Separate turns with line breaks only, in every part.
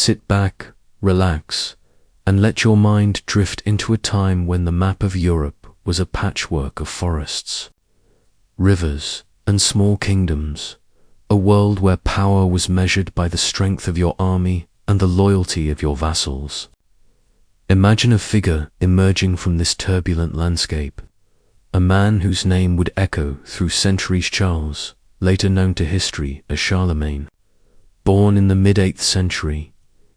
Sit back, relax, and let your mind drift into a time when the map of Europe was a patchwork of forests, rivers, and small kingdoms, a world where power was measured by the strength of your army and the loyalty of your vassals. Imagine a figure emerging from this turbulent landscape, a man whose name would echo through centuries. Charles, later known to history as Charlemagne. Born in the mid-8th century,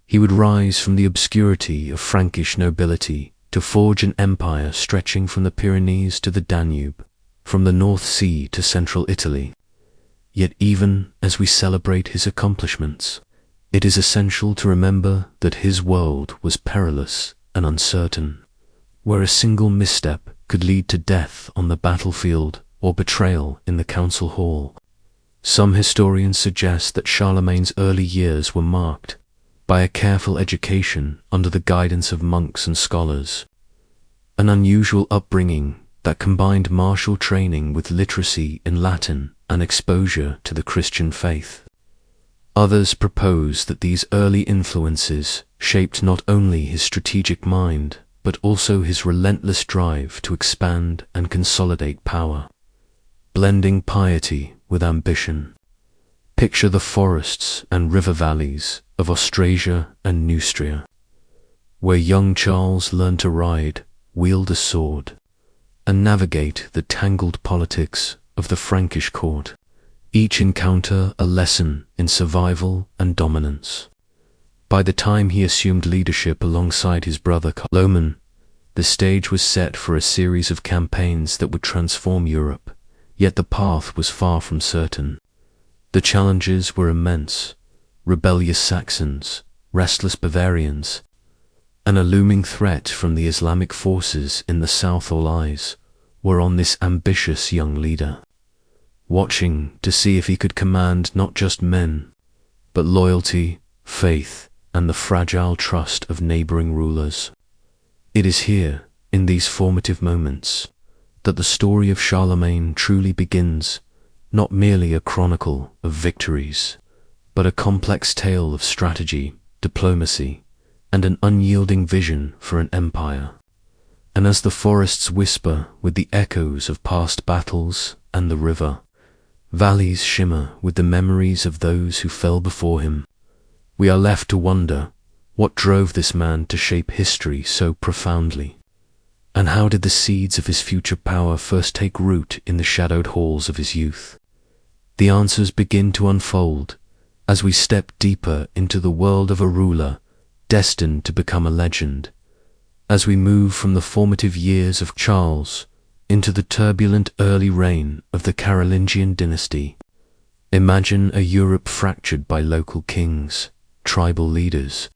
he would rise from the obscurity of Frankish nobility to forge an empire stretching from the Pyrenees to the Danube, from the North Sea to central Italy. Yet even as we celebrate his accomplishments, it is essential to remember that his world was perilous and uncertain, where a single misstep could lead to death on the battlefield or betrayal in the council hall. Some historians suggest that Charlemagne's early years were marked by a careful education under the guidance of monks and scholars, an unusual upbringing that combined martial training with literacy in Latin and exposure to the Christian faith. Others propose that these early influences shaped not only his strategic mind, but also his relentless drive to expand and consolidate power, blending piety with ambition. Picture the forests and river valleys of Austrasia and Neustria, where young Charles learned to ride, wield a sword, and navigate the tangled politics of the Frankish court. Each encounter a lesson in survival and dominance. By the time he assumed leadership alongside his brother Charlemagne, the stage was set for a series of campaigns that would transform Europe, yet the path was far from certain. The challenges were immense: rebellious Saxons, restless Bavarians, and a looming threat from the Islamic forces in the south. All eyes were on this ambitious young leader, watching to see if he could command not just men, but loyalty, faith, and the fragile trust of neighboring rulers. It is here, in these formative moments, that the story of Charlemagne truly begins, not merely a chronicle of victories, but a complex tale of strategy, diplomacy, and an unyielding vision for an empire. And as the forests whisper with the echoes of past battles and the river, valleys shimmer with the memories of those who fell before him, we are left to wonder what drove this man to shape history so profoundly, and how did the seeds of his future power first take root in the shadowed halls of his youth. The answers begin to unfold as we step deeper into the world of a ruler destined to become a legend, as we move from the formative years of Charles into the turbulent early reign of the Carolingian dynasty. Imagine a Europe fractured by local kings, tribal leaders,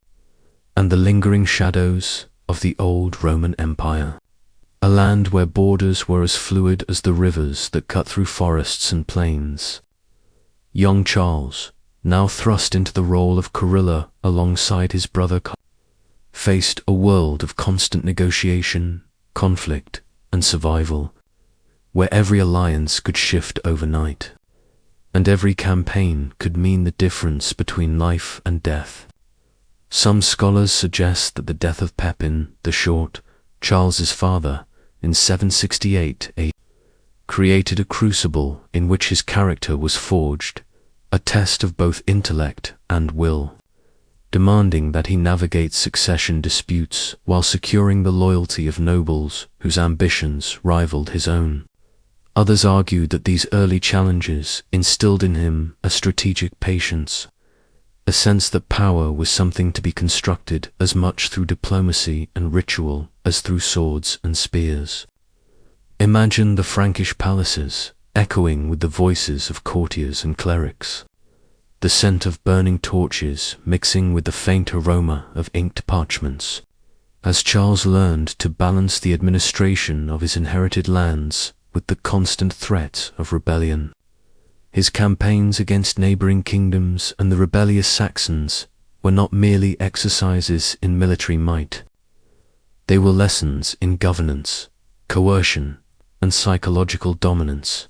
and the lingering shadows of the old Roman Empire. A land where borders were as fluid as the rivers that cut through forests and plains. Young Charles, now thrust into the role of guerrilla alongside his brother, faced a world of constant negotiation, conflict, and survival, where every alliance could shift overnight, and every campaign could mean the difference between life and death. Some scholars suggest that the death of Pepin the Short, Charles's father, in 768 AD, created a crucible in which his character was forged, a test of both intellect and will, demanding that he navigate succession disputes while securing the loyalty of nobles whose ambitions rivaled his own. Others argued that these early challenges instilled in him a strategic patience, a sense that power was something to be constructed as much through diplomacy and ritual as through swords and spears. Imagine the Frankish palaces echoing with the voices of courtiers and clerics, the scent of burning torches mixing with the faint aroma of inked parchments, as Charles learned to balance the administration of his inherited lands with the constant threat of rebellion. His campaigns against neighboring kingdoms and the rebellious Saxons were not merely exercises in military might. They were lessons in governance, coercion, and psychological dominance,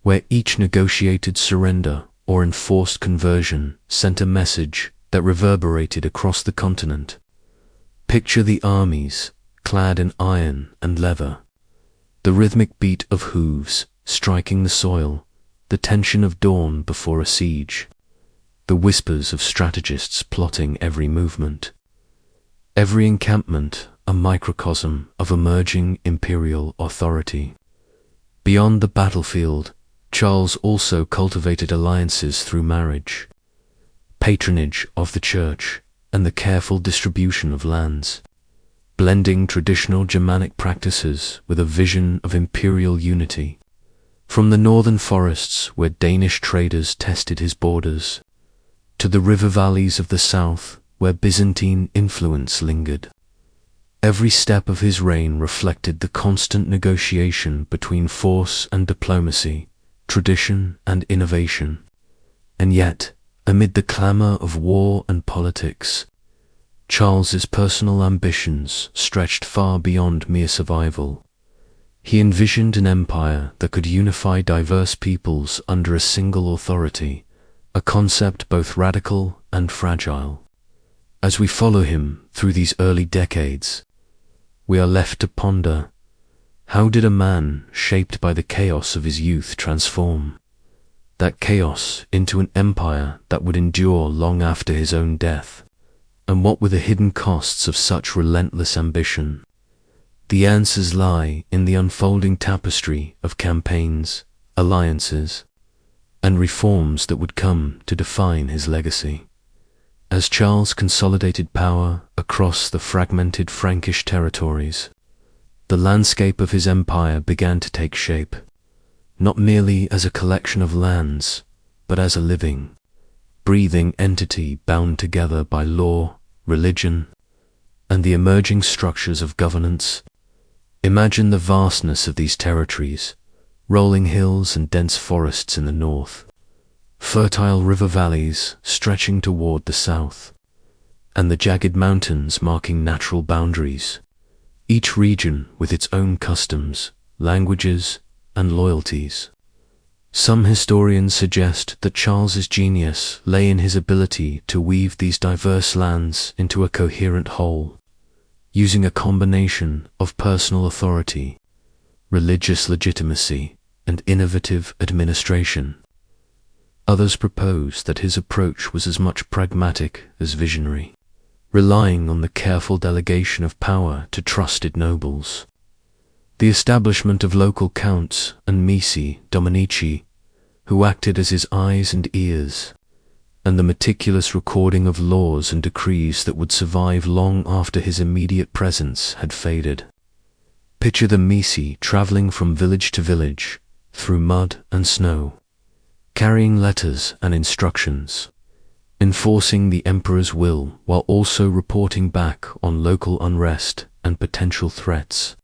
where each negotiated surrender or enforced conversion sent a message that reverberated across the continent. Picture the armies, clad in iron and leather, the rhythmic beat of hooves striking the soil, the tension of dawn before a siege, the whispers of strategists plotting every movement. Every encampment a microcosm of emerging imperial authority. Beyond the battlefield, Charles also cultivated alliances through marriage, patronage of the church, and the careful distribution of lands, blending traditional Germanic practices with a vision of imperial unity. From the northern forests where Danish traders tested his borders, to the river valleys of the south where Byzantine influence lingered, every step of his reign reflected the constant negotiation between force and diplomacy, tradition and innovation. And yet, amid the clamor of war and politics, Charles's personal ambitions stretched far beyond mere survival. He envisioned an empire that could unify diverse peoples under a single authority, a concept both radical and fragile. As we follow him through these early decades, we are left to ponder, how did a man shaped by the chaos of his youth transform that chaos into an empire that would endure long after his own death? And what were the hidden costs of such relentless ambition? The answers lie in the unfolding tapestry of campaigns, alliances, and reforms that would come to define his legacy. As Charles consolidated power across the fragmented Frankish territories, the landscape of his empire began to take shape, not merely as a collection of lands, but as a living, breathing entity bound together by law, religion, and the emerging structures of governance. Imagine the vastness of these territories, rolling hills and dense forests in the north, fertile river valleys stretching toward the south, and the jagged mountains marking natural boundaries, each region with its own customs, languages, and loyalties. Some historians suggest that Charles's genius lay in his ability to weave these diverse lands into a coherent whole, using a combination of personal authority, religious legitimacy, and innovative administration. Others propose that his approach was as much pragmatic as visionary, relying on the careful delegation of power to trusted nobles. The establishment of local counts and missi dominici, who acted as his eyes and ears, and the meticulous recording of laws and decrees that would survive long after his immediate presence had faded. Picture the missi traveling from village to village, through mud and snow, carrying letters and instructions, enforcing the emperor's will while also reporting back on local unrest and potential threats.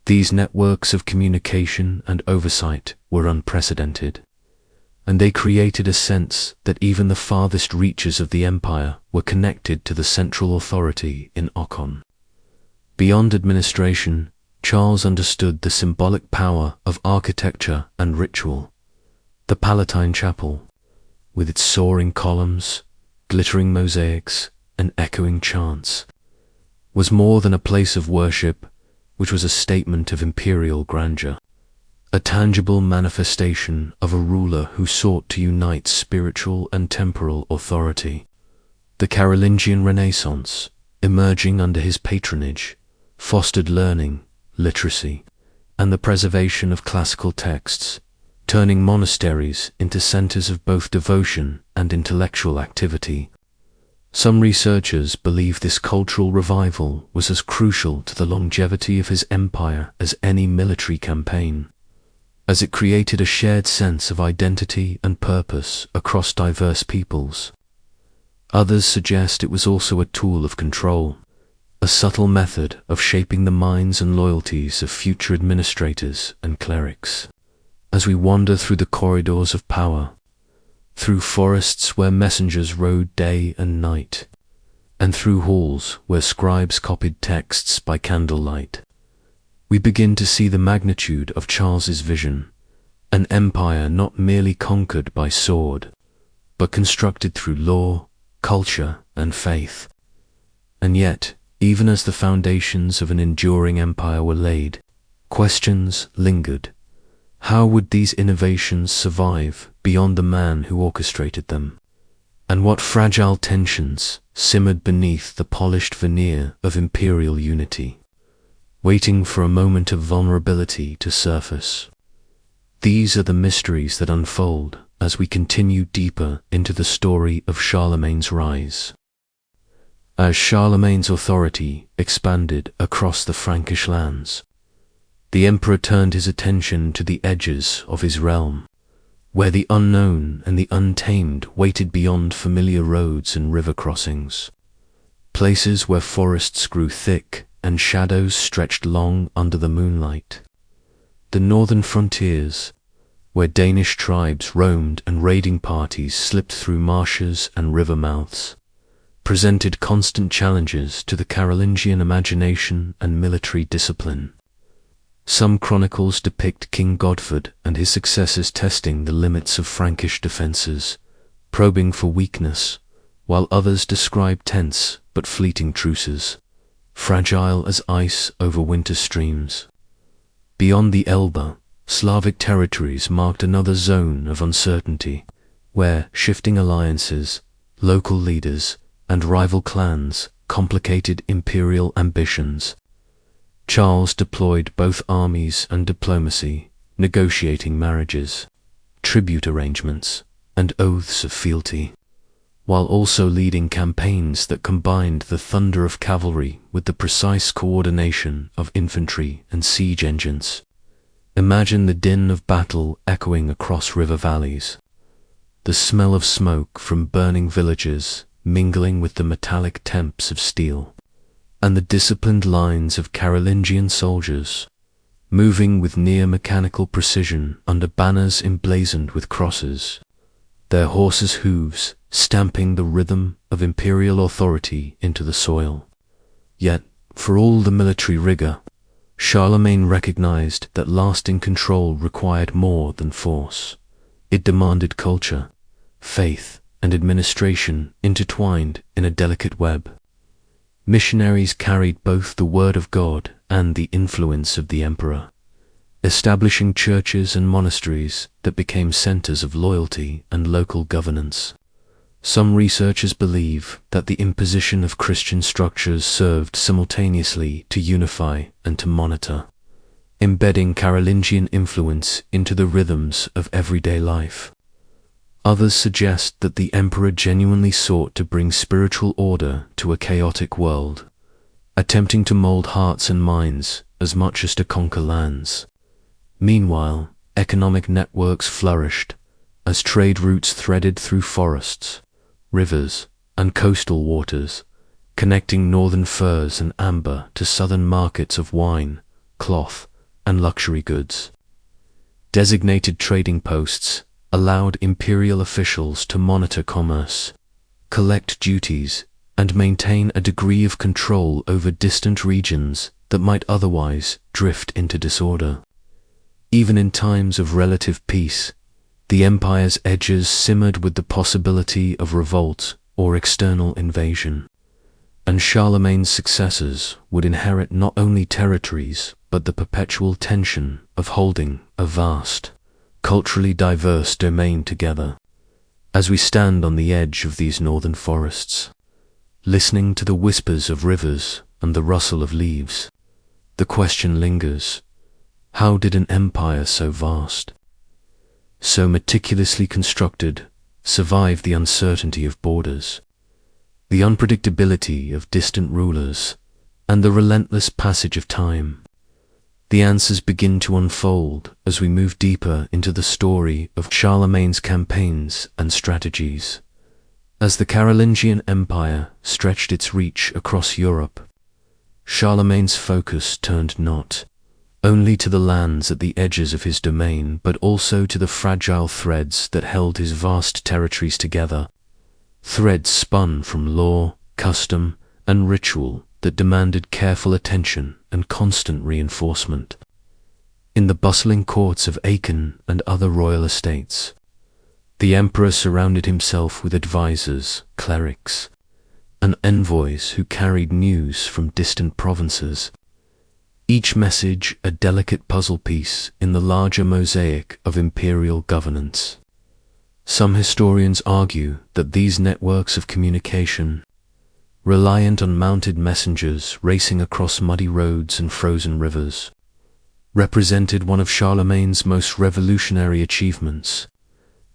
These networks of communication and oversight were unprecedented, and they created a sense that even the farthest reaches of the empire were connected to the central authority in Ocon. Beyond administration, Charles understood the symbolic power of architecture and ritual. The Palatine Chapel, with its soaring columns, glittering mosaics, and echoing chants, was more than a place of worship, which was a statement of imperial grandeur, a tangible manifestation of a ruler who sought to unite spiritual and temporal authority. The Carolingian Renaissance, emerging under his patronage, fostered learning, literacy, and the preservation of classical texts, turning monasteries into centers of both devotion and intellectual activity. Some researchers believe this cultural revival was as crucial to the longevity of his empire as any military campaign, as it created a shared sense of identity and purpose across diverse peoples. Others suggest it was also a tool of control, a subtle method of shaping the minds and loyalties of future administrators and clerics. As we wander through the corridors of power, through forests where messengers rode day and night, and through halls where scribes copied texts by candlelight, we begin to see the magnitude of Charles's vision, an empire not merely conquered by sword, but constructed through law, culture, and faith. And yet, even as the foundations of an enduring empire were laid, questions lingered. How would these innovations survive beyond the man who orchestrated them? And what fragile tensions simmered beneath the polished veneer of imperial unity, waiting for a moment of vulnerability to surface? These are the mysteries that unfold as we continue deeper into the story of Charlemagne's rise. As Charlemagne's authority expanded across the Frankish lands, the emperor turned his attention to the edges of his realm, where the unknown and the untamed waited beyond familiar roads and river crossings, places where forests grew thick and shadows stretched long under the moonlight. The northern frontiers, where Danish tribes roamed and raiding parties slipped through marshes and river mouths, presented constant challenges to the Carolingian imagination and military discipline. Some chronicles depict King Godfred and his successors testing the limits of Frankish defences, probing for weakness, while others describe tense but fleeting truces, fragile as ice over winter streams. Beyond the Elbe, Slavic territories marked another zone of uncertainty, where shifting alliances, local leaders, and rival clans complicated imperial ambitions. Charles deployed both armies and diplomacy, negotiating marriages, tribute arrangements, and oaths of fealty, while also leading campaigns that combined the thunder of cavalry with the precise coordination of infantry and siege engines. Imagine the din of battle echoing across river valleys, the smell of smoke from burning villages mingling with the metallic temps of steel, and the disciplined lines of Carolingian soldiers, moving with near-mechanical precision under banners emblazoned with crosses, their horses' hooves stamping the rhythm of imperial authority into the soil. Yet, for all the military rigor, Charlemagne recognized that lasting control required more than force. It demanded culture, faith, and administration intertwined in a delicate web. Missionaries carried both the word of God and the influence of the emperor, establishing churches and monasteries that became centers of loyalty and local governance. Some researchers believe that the imposition of Christian structures served simultaneously to unify and to monitor, embedding Carolingian influence into the rhythms of everyday life. Others suggest that the emperor genuinely sought to bring spiritual order to a chaotic world, attempting to mold hearts and minds as much as to conquer lands. Meanwhile, economic networks flourished as trade routes threaded through forests, rivers, and coastal waters, connecting northern furs and amber to southern markets of wine, cloth, and luxury goods. Designated trading posts allowed imperial officials to monitor commerce, collect duties, and maintain a degree of control over distant regions that might otherwise drift into disorder. Even in times of relative peace, the empire's edges simmered with the possibility of revolt or external invasion, and Charlemagne's successors would inherit not only territories but the perpetual tension of holding a vast, culturally diverse domain together. As we stand on the edge of these northern forests, listening to the whispers of rivers and the rustle of leaves, the question lingers: how did an empire so vast, so meticulously constructed, survive the uncertainty of borders, the unpredictability of distant rulers, and the relentless passage of time? The answers begin to unfold as we move deeper into the story of Charlemagne's campaigns and strategies. As the Carolingian Empire stretched its reach across Europe, Charlemagne's focus turned not only to the lands at the edges of his domain, but also to the fragile threads that held his vast territories together, threads spun from law, custom, and ritual that demanded careful attention and constant reinforcement. In the bustling courts of Aachen and other royal estates, The emperor surrounded himself with advisors, clerics, and envoys who carried news from distant provinces, each message a delicate puzzle piece in the larger mosaic of imperial governance. Some historians argue that these networks of communication, reliant on mounted messengers racing across muddy roads and frozen rivers, represented one of Charlemagne's most revolutionary achievements,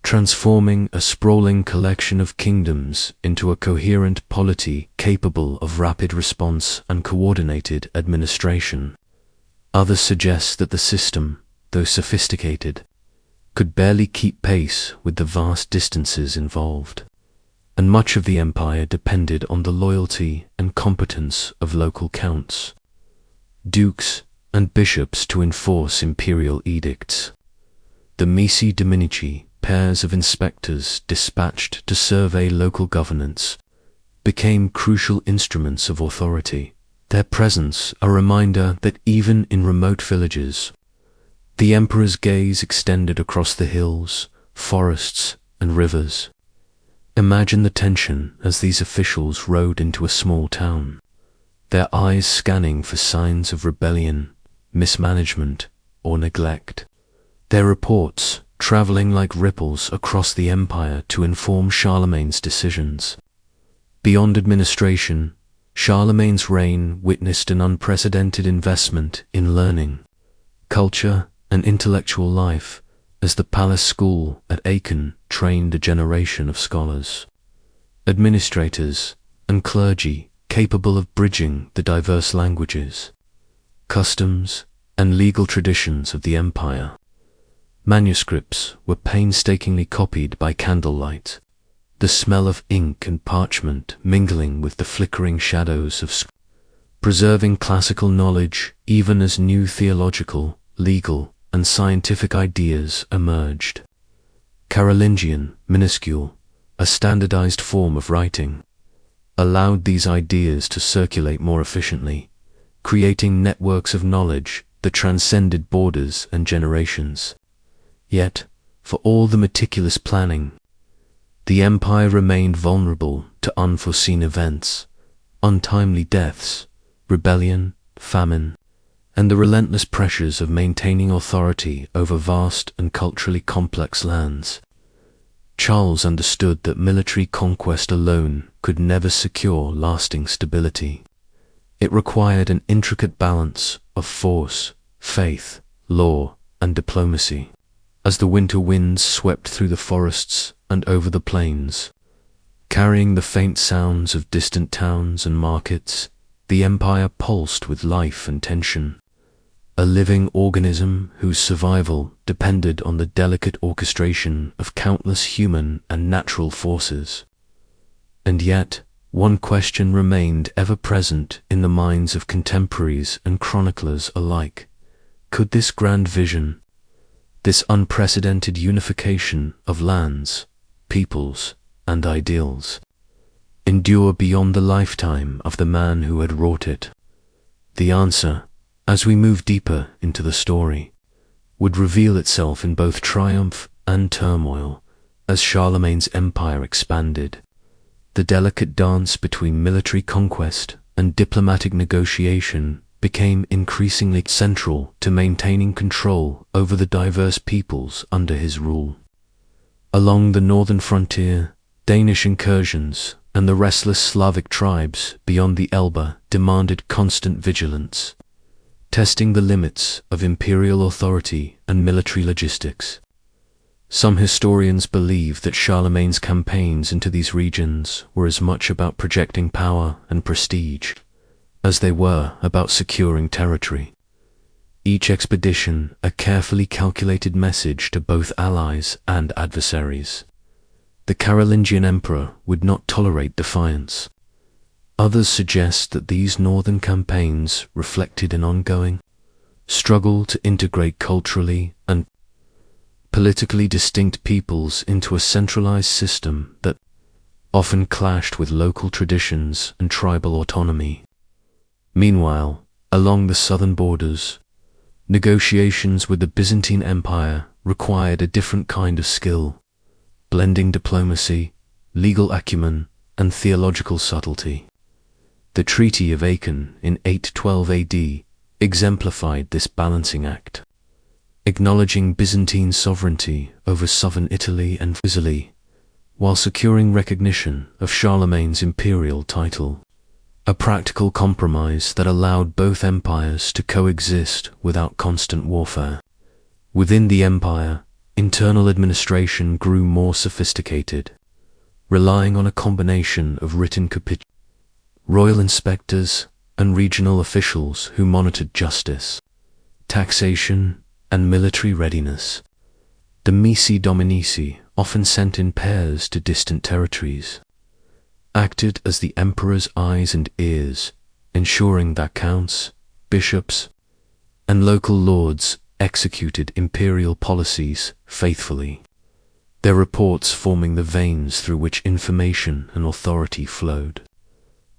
transforming a sprawling collection of kingdoms into a coherent polity capable of rapid response and coordinated administration. Others suggest that the system, though sophisticated, could barely keep pace with the vast distances involved, and much of the empire depended on the loyalty and competence of local counts, dukes, and bishops to enforce imperial edicts. The missi dominici, pairs of inspectors dispatched to survey local governance, became crucial instruments of authority, their presence a reminder that even in remote villages, the emperor's gaze extended across the hills, forests, and rivers. Imagine the tension as these officials rode into a small town, their eyes scanning for signs of rebellion, mismanagement, or neglect. Their reports traveling like ripples across the empire to inform Charlemagne's decisions. Beyond administration, Charlemagne's reign witnessed an unprecedented investment in learning, culture, and intellectual life, as the palace school at Aachen trained a generation of scholars, administrators, and clergy capable of bridging the diverse languages, customs, and legal traditions of the empire. Manuscripts were painstakingly copied by candlelight, the smell of ink and parchment mingling with the flickering shadows of preserving classical knowledge even as new theological, legal, and scientific ideas emerged. Carolingian, minuscule, a standardized form of writing, allowed these ideas to circulate more efficiently, creating networks of knowledge that transcended borders and generations. Yet, for all the meticulous planning, the empire remained vulnerable to unforeseen events, untimely deaths, rebellion, famine, and the relentless pressures of maintaining authority over vast and culturally complex lands. Charles understood that military conquest alone could never secure lasting stability. It required an intricate balance of force, faith, law, and diplomacy. As the winter winds swept through the forests and over the plains, carrying the faint sounds of distant towns and markets, the empire pulsed with life and tension, a living organism whose survival depended on the delicate orchestration of countless human and natural forces. And yet, one question remained ever present in the minds of contemporaries and chroniclers alike. Could this grand vision, this unprecedented unification of lands, peoples, and ideals, endure beyond the lifetime of the man who had wrought it? The answer, as we move deeper into the story, would reveal itself in both triumph and turmoil as Charlemagne's empire expanded. The delicate dance between military conquest and diplomatic negotiation became increasingly central to maintaining control over the diverse peoples under his rule. Along the northern frontier, Danish incursions and the restless Slavic tribes beyond the Elbe demanded constant vigilance, testing the limits of imperial authority and military logistics. Some historians believe that Charlemagne's campaigns into these regions were as much about projecting power and prestige as they were about securing territory. Each expedition a carefully calculated message to both allies and adversaries. The Carolingian emperor would not tolerate defiance. Others suggest that these northern campaigns reflected an ongoing struggle to integrate culturally and politically distinct peoples into a centralized system that often clashed with local traditions and tribal autonomy. Meanwhile, along the southern borders, negotiations with the Byzantine Empire required a different kind of skill, blending diplomacy, legal acumen, and theological subtlety. The Treaty of Aachen in 812 AD exemplified this balancing act, acknowledging Byzantine sovereignty over southern Italy and Sicily, while securing recognition of Charlemagne's imperial title, a practical compromise that allowed both empires to coexist without constant warfare. Within the empire, internal administration grew more sophisticated, relying on a combination of written capitulations, royal inspectors, and regional officials who monitored justice, taxation, and military readiness. The missi dominici, often sent in pairs to distant territories, acted as the emperor's eyes and ears, ensuring that counts, bishops, and local lords executed imperial policies faithfully, their reports forming the veins through which information and authority flowed.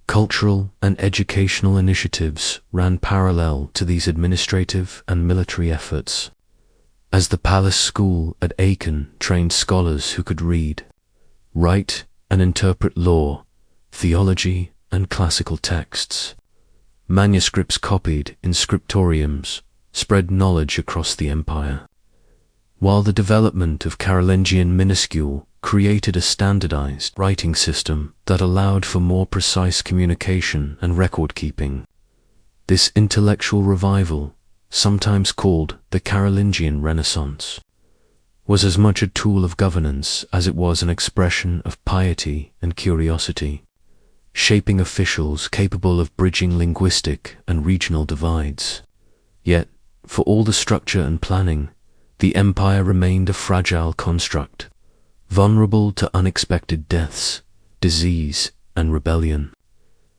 Cultural and educational initiatives ran parallel to these administrative and military efforts, as the palace school at Aachen trained scholars who could read, write, and interpret law, theology, and classical texts. Manuscripts copied in scriptoriums spread knowledge across the empire, while the development of Carolingian minuscule created a standardized writing system that allowed for more precise communication and record-keeping. This intellectual revival, sometimes called the Carolingian Renaissance, was as much a tool of governance as it was an expression of piety and curiosity, shaping officials capable of bridging linguistic and regional divides. Yet, for all the structure and planning, the empire remained a fragile construct, vulnerable to unexpected deaths, disease, and rebellion.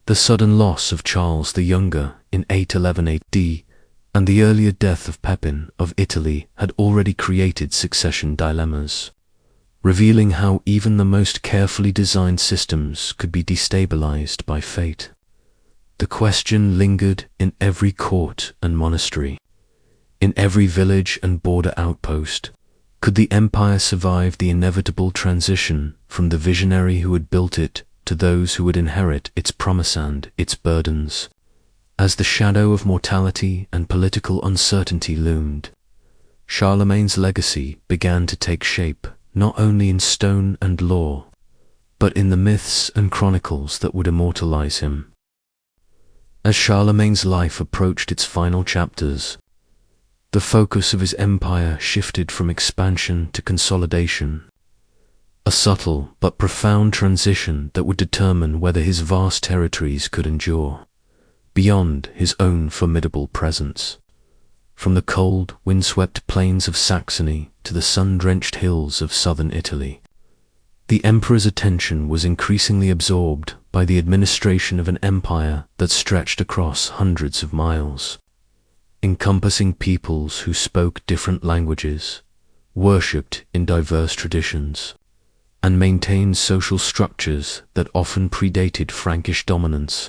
The sudden loss of Charles the Younger in 811 AD and the earlier death of Pepin of Italy had already created succession dilemmas, revealing how even the most carefully designed systems could be destabilized by fate. The question lingered in every court and monastery, in every village and border outpost. Could the empire survive the inevitable transition from the visionary who had built it to those who would inherit its promise and its burdens? As the shadow of mortality and political uncertainty loomed, Charlemagne's legacy began to take shape not only in stone and law, but in the myths and chronicles that would immortalize him. As Charlemagne's life approached its final chapters, the focus of his empire shifted from expansion to consolidation, a subtle but profound transition that would determine whether his vast territories could endure, beyond his own formidable presence. From the cold, windswept plains of Saxony to the sun-drenched hills of southern Italy, the emperor's attention was increasingly absorbed by the administration of an empire that stretched across hundreds of miles, encompassing peoples who spoke different languages, worshipped in diverse traditions, and maintained social structures that often predated Frankish dominance.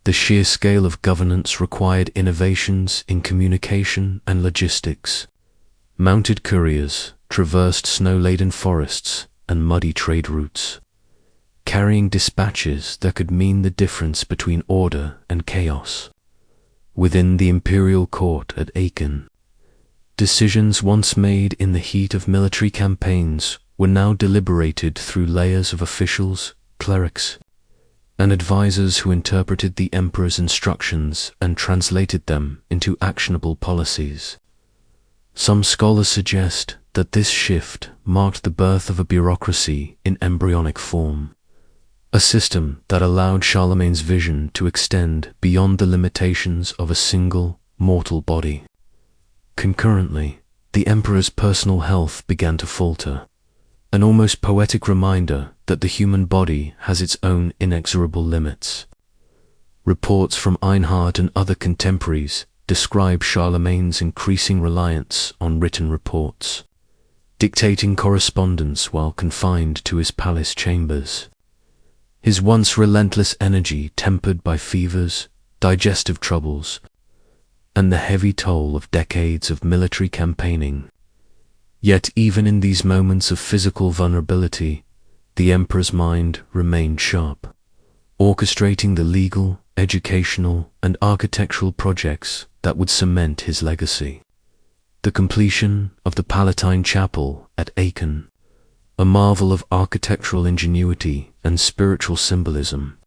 The sheer scale of governance required innovations in communication and logistics. Mounted couriers traversed snow-laden forests and muddy trade routes, carrying dispatches that could mean the difference between order and chaos. Within the imperial court at Aachen, decisions once made in the heat of military campaigns were now deliberated through layers of officials, clerics, and advisors who interpreted the emperor's instructions and translated them into actionable policies. Some scholars suggest that this shift marked the birth of a bureaucracy in embryonic form, a system that allowed Charlemagne's vision to extend beyond the limitations of a single, mortal body. Concurrently, the emperor's personal health began to falter, an almost poetic reminder that the human body has its own inexorable limits. Reports from Einhard and other contemporaries describe Charlemagne's increasing reliance on written reports, dictating correspondence while confined to his palace chambers. His once relentless energy tempered by fevers, digestive troubles, and the heavy toll of decades of military campaigning. Yet even in these moments of physical vulnerability, the emperor's mind remained sharp, orchestrating the legal, educational, and architectural projects that would cement his legacy. The completion of the Palatine Chapel at Aachen, a marvel of architectural ingenuity and spiritual symbolism,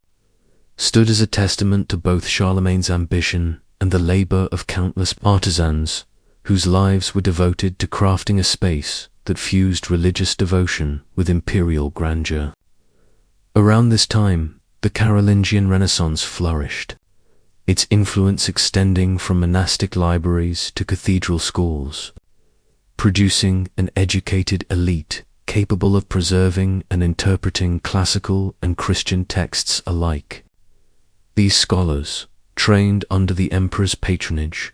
stood as a testament to both Charlemagne's ambition and the labor of countless artisans whose lives were devoted to crafting a space that fused religious devotion with imperial grandeur. Around this time, the Carolingian Renaissance flourished, its influence extending from monastic libraries to cathedral schools, producing an educated elite capable of preserving and interpreting classical and Christian texts alike. These scholars, trained under the emperor's patronage,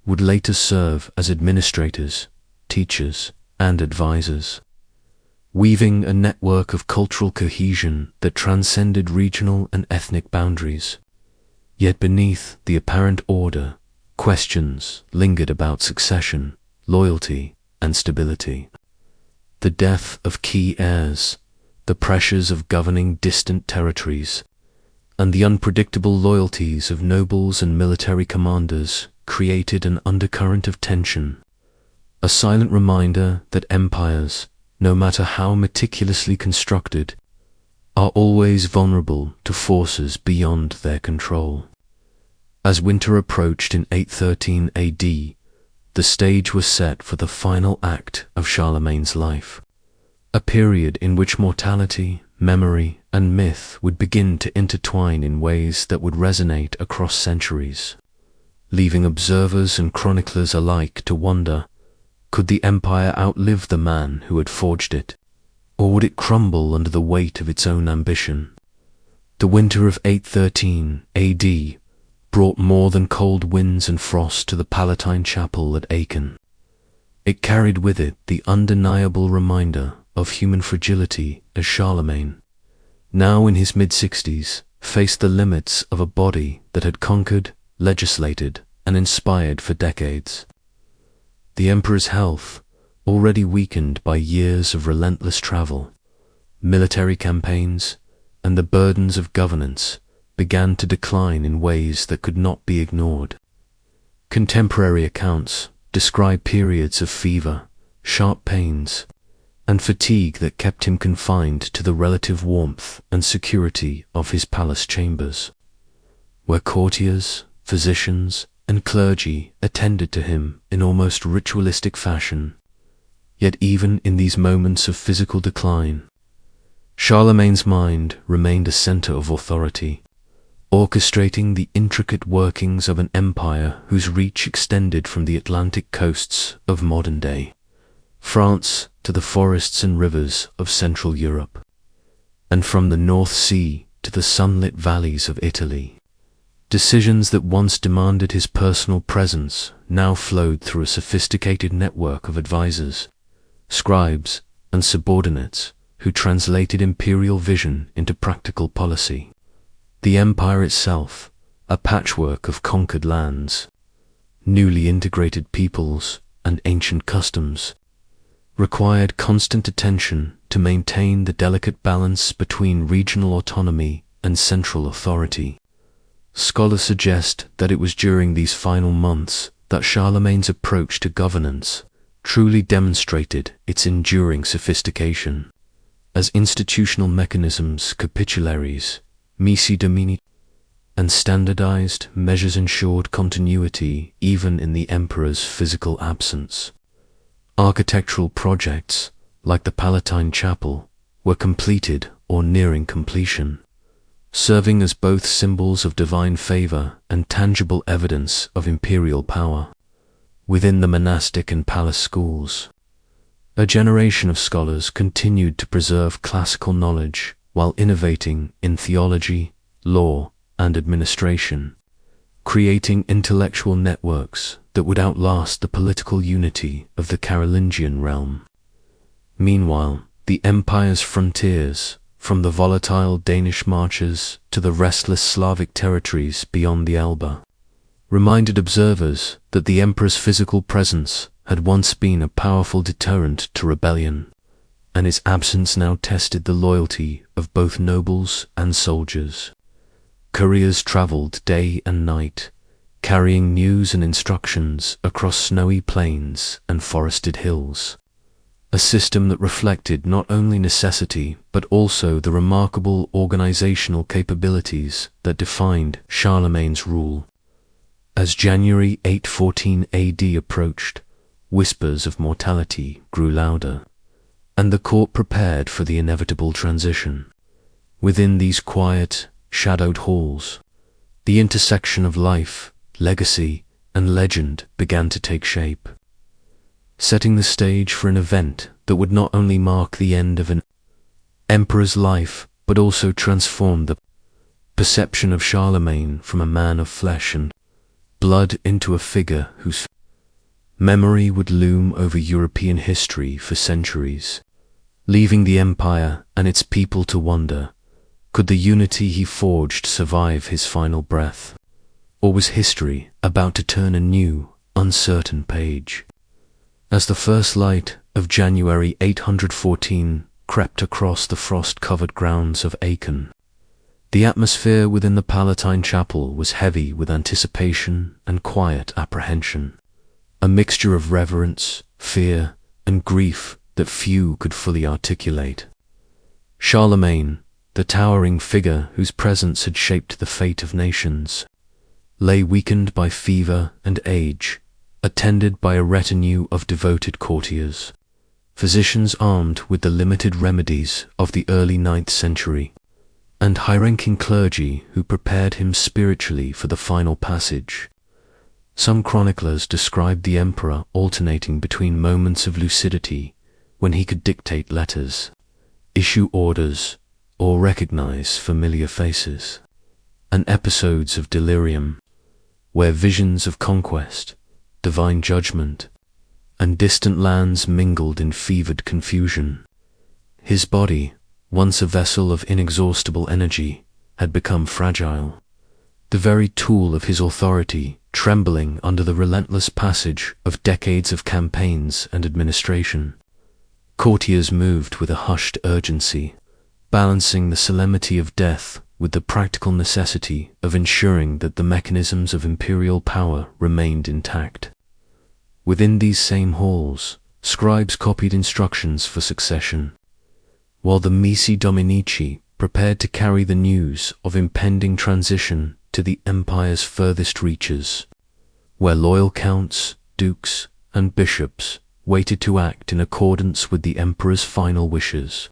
would later serve as administrators, teachers, and advisors, weaving a network of cultural cohesion that transcended regional and ethnic boundaries. Yet beneath the apparent order, questions lingered about succession, loyalty, and stability. The death of key heirs, the pressures of governing distant territories, and the unpredictable loyalties of nobles and military commanders created an undercurrent of tension, a silent reminder that empires, no matter how meticulously constructed, are always vulnerable to forces beyond their control. As winter approached in 813 AD, the stage was set for the final act of Charlemagne's life, a period in which mortality, memory, and myth would begin to intertwine in ways that would resonate across centuries, leaving observers and chroniclers alike to wonder, could the empire outlive the man who had forged it, or would it crumble under the weight of its own ambition? The winter of 813 AD brought more than cold winds and frost to the Palatine Chapel at Aachen. It carried with it the undeniable reminder of human fragility as Charlemagne, now in his mid-60s, faced the limits of a body that had conquered, legislated, and inspired for decades. The emperor's health, already weakened by years of relentless travel, military campaigns, and the burdens of governance, began to decline in ways that could not be ignored. Contemporary accounts describe periods of fever, sharp pains, and fatigue that kept him confined to the relative warmth and security of his palace chambers, where courtiers, physicians, and clergy attended to him in almost ritualistic fashion. Yet even in these moments of physical decline, Charlemagne's mind remained a center of authority, orchestrating the intricate workings of an empire whose reach extended from the Atlantic coasts of modern-day France to the forests and rivers of Central Europe, and from the North Sea to the sunlit valleys of Italy. Decisions that once demanded his personal presence now flowed through a sophisticated network of advisors, scribes, and subordinates who translated imperial vision into practical policy. The empire itself, a patchwork of conquered lands, newly integrated peoples, and ancient customs, required constant attention to maintain the delicate balance between regional autonomy and central authority. Scholars suggest that it was during these final months that Charlemagne's approach to governance truly demonstrated its enduring sophistication, as institutional mechanisms, capitularies, missi domini, and standardized measures ensured continuity even in the emperor's physical absence. Architectural projects, like the Palatine Chapel, were completed or nearing completion, serving as both symbols of divine favor and tangible evidence of imperial power. Within the monastic and palace schools, a generation of scholars continued to preserve classical knowledge while innovating in theology, law, and administration, creating intellectual networks that would outlast the political unity of the Carolingian realm. Meanwhile, the empire's frontiers, from the volatile Danish marches to the restless Slavic territories beyond the Elbe, reminded observers that the emperor's physical presence had once been a powerful deterrent to rebellion, and its absence now tested the loyalty of both nobles and soldiers. Couriers traveled day and night, carrying news and instructions across snowy plains and forested hills, a system that reflected not only necessity but also the remarkable organizational capabilities that defined Charlemagne's rule. As January 814 AD approached, whispers of mortality grew louder, and the court prepared for the inevitable transition. Within these quiet, shadowed halls, the intersection of life, legacy, and legend began to take shape, setting the stage for an event that would not only mark the end of an emperor's life, but also transform the perception of Charlemagne from a man of flesh and blood into a figure whose memory would loom over European history for centuries, leaving the empire and its people to wonder, could the unity he forged survive his final breath? Or was history about to turn a new, uncertain page? As the first light of January 814 crept across the frost-covered grounds of Aachen, the atmosphere within the Palatine Chapel was heavy with anticipation and quiet apprehension, a mixture of reverence, fear, and grief that few could fully articulate. Charlemagne, the towering figure whose presence had shaped the fate of nations, lay weakened by fever and age, attended by a retinue of devoted courtiers, physicians armed with the limited remedies of the early 9th century, and high-ranking clergy who prepared him spiritually for the final passage. Some chroniclers described the emperor alternating between moments of lucidity, when he could dictate letters, issue orders, or recognize familiar faces, and episodes of delirium, where visions of conquest, divine judgment, and distant lands mingled in fevered confusion. His body, once a vessel of inexhaustible energy, had become fragile, the very tool of his authority trembling under the relentless passage of decades of campaigns and administration. Courtiers moved with a hushed urgency, balancing the solemnity of death with the practical necessity of ensuring that the mechanisms of imperial power remained intact. Within these same halls, scribes copied instructions for succession, while the Missi Dominici prepared to carry the news of impending transition to the empire's furthest reaches, where loyal counts, dukes, and bishops waited to act in accordance with the emperor's final wishes.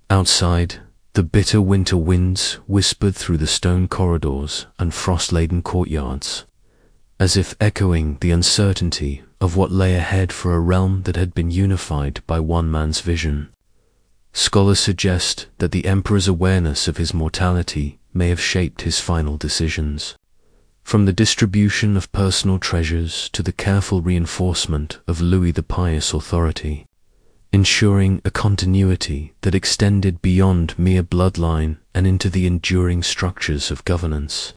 Outside, the bitter winter winds whispered through the stone corridors and frost-laden courtyards, as if echoing the uncertainty of what lay ahead for a realm that had been unified by one man's vision. Scholars suggest that the emperor's awareness of his mortality may have shaped his final decisions, from the distribution of personal treasures to the careful reinforcement of Louis the Pious authority, ensuring a continuity that extended beyond mere bloodline and into the enduring structures of governance.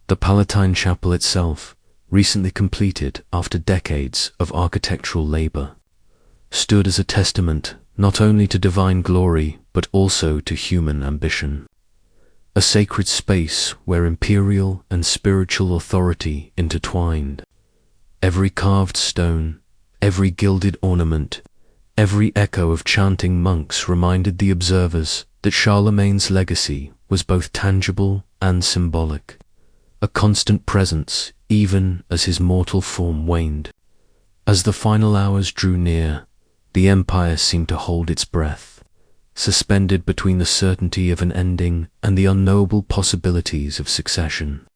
The Palatine Chapel itself, recently completed after decades of architectural labor, stood as a testament not only to divine glory but also to human ambition, a sacred space where imperial and spiritual authority intertwined. Every carved stone, every gilded ornament, every echo of chanting monks reminded the observers that Charlemagne's legacy was both tangible and symbolic, a constant presence even as his mortal form waned. As the final hours drew near, the empire seemed to hold its breath, suspended between the certainty of an ending and the unknowable possibilities of succession.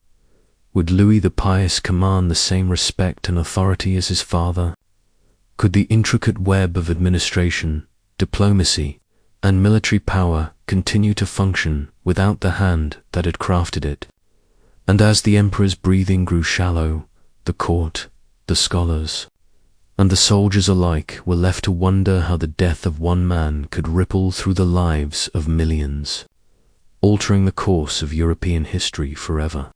Would Louis the Pious command the same respect and authority as his father? Could the intricate web of administration, diplomacy, and military power continue to function without the hand that had crafted it? And as the emperor's breathing grew shallow, the court, the scholars, and the soldiers alike were left to wonder how the death of one man could ripple through the lives of millions, altering the course of European history forever.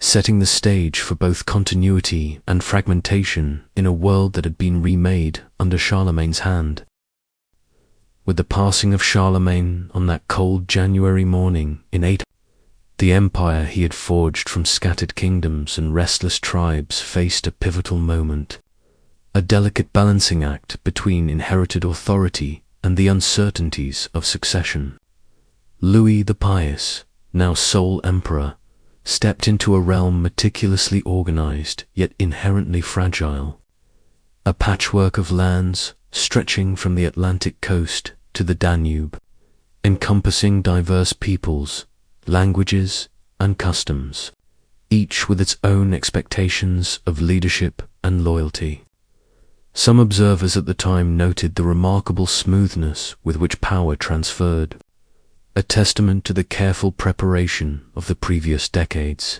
setting the stage for both continuity and fragmentation in a world that had been remade under Charlemagne's hand. With the passing of Charlemagne on that cold January morning in 800, the empire he had forged from scattered kingdoms and restless tribes faced a pivotal moment, a delicate balancing act between inherited authority and the uncertainties of succession. Louis the Pious, now sole emperor, stepped into a realm meticulously organized yet inherently fragile, a patchwork of lands stretching from the Atlantic coast to the Danube, encompassing diverse peoples, languages, and customs, each with its own expectations of leadership and loyalty. Some observers at the time noted the remarkable smoothness with which power transferred, a testament to the careful preparation of the previous decades.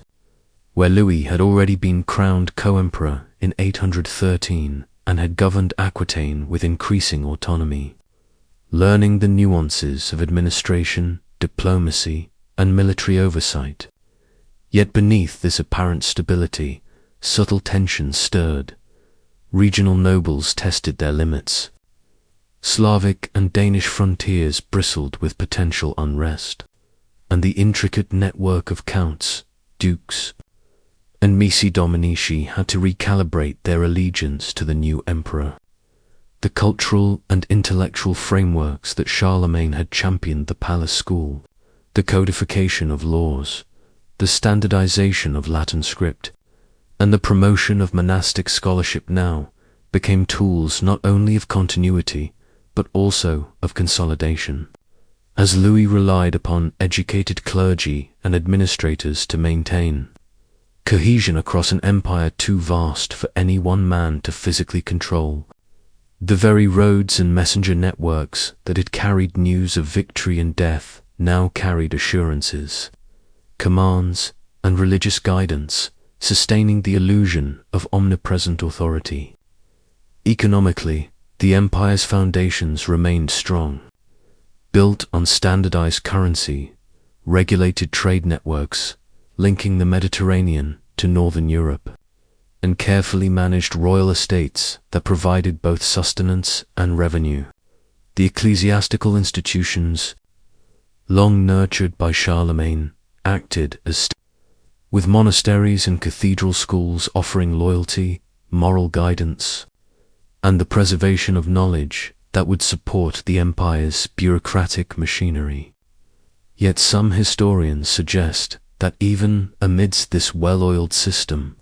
Where Louis had already been crowned co-emperor in 813 and had governed Aquitaine with increasing autonomy, learning the nuances of administration, diplomacy, and military oversight. Yet beneath this apparent stability, subtle tensions stirred. Regional nobles tested their limits. Slavic and Danish frontiers bristled with potential unrest, and the intricate network of counts, dukes, and missi dominici had to recalibrate their allegiance to the new emperor. The cultural and intellectual frameworks that Charlemagne had championed, the palace school, the codification of laws, the standardization of Latin script, and the promotion of monastic scholarship now became tools not only of continuity, but also of consolidation. As Louis relied upon educated clergy and administrators to maintain cohesion across an empire too vast for any one man to physically control, the very roads and messenger networks that had carried news of victory and death now carried assurances, commands, and religious guidance, sustaining the illusion of omnipresent authority. Economically, the empire's foundations remained strong, built on standardized currency, regulated trade networks linking the Mediterranean to northern Europe, and carefully managed royal estates that provided both sustenance and revenue. The ecclesiastical institutions, long nurtured by Charlemagne, acted as with monasteries and cathedral schools offering loyalty, moral guidance, and the preservation of knowledge that would support the empire's bureaucratic machinery. Yet some historians suggest that even amidst this well-oiled system,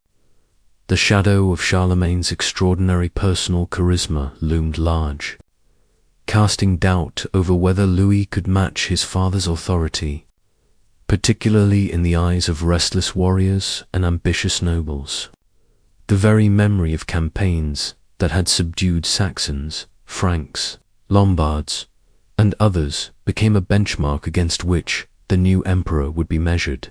the shadow of Charlemagne's extraordinary personal charisma loomed large, casting doubt over whether Louis could match his father's authority, particularly in the eyes of restless warriors and ambitious nobles. The very memory of campaigns that had subdued Saxons, Franks, Lombards, and others became a benchmark against which the new emperor would be measured.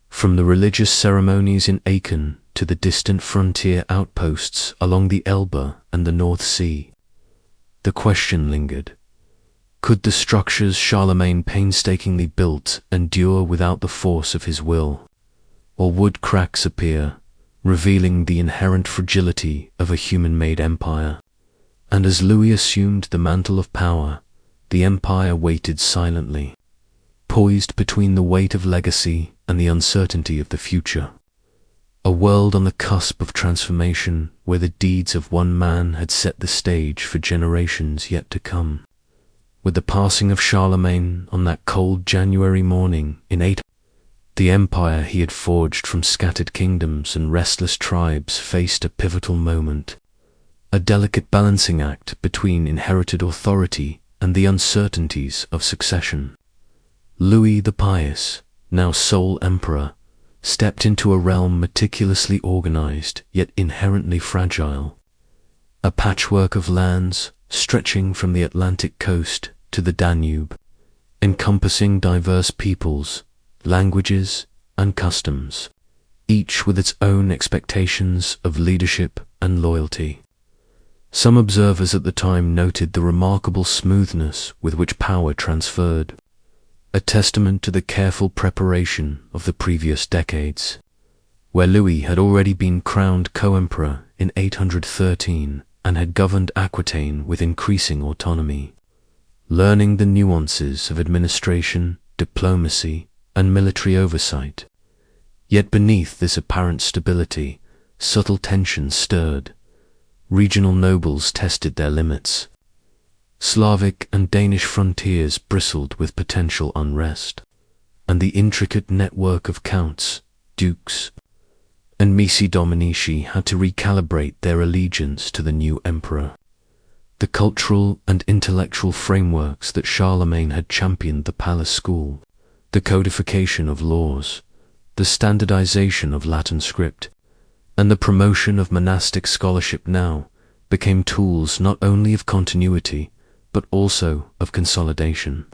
From the religious ceremonies in Aachen to the distant frontier outposts along the Elbe and the North Sea, the question lingered: could the structures Charlemagne painstakingly built endure without the force of his will, or would cracks appear, revealing the inherent fragility of a human-made empire? And as Louis assumed the mantle of power, the empire waited silently, poised between the weight of legacy and the uncertainty of the future. A world on the cusp of transformation where the deeds of one man had set the stage for generations yet to come. With the passing of Charlemagne on that cold January morning in 800, the empire he had forged from scattered kingdoms and restless tribes faced a pivotal moment, a delicate balancing act between inherited authority and the uncertainties of succession. Louis the Pious, now sole emperor, stepped into a realm meticulously organized yet inherently fragile, a patchwork of lands stretching from the Atlantic coast to the Danube, encompassing diverse peoples, languages, and customs, each with its own expectations of leadership and loyalty. Some observers at the time noted the remarkable smoothness with which power transferred, a testament to the careful preparation of the previous decades. where Louis had already been crowned co-emperor in 813 and had governed Aquitaine with increasing autonomy. Learning the nuances of administration, diplomacy, and military oversight. Yet beneath this apparent stability, subtle tensions stirred. Regional nobles tested their limits. Slavic and Danish frontiers bristled with potential unrest, and the intricate network of counts, dukes, and missi dominici had to recalibrate their allegiance to the new emperor. The cultural and intellectual frameworks that Charlemagne had championed, the palace school, the codification of laws, the standardization of Latin script, and the promotion of monastic scholarship now became tools not only of continuity, but also of consolidation.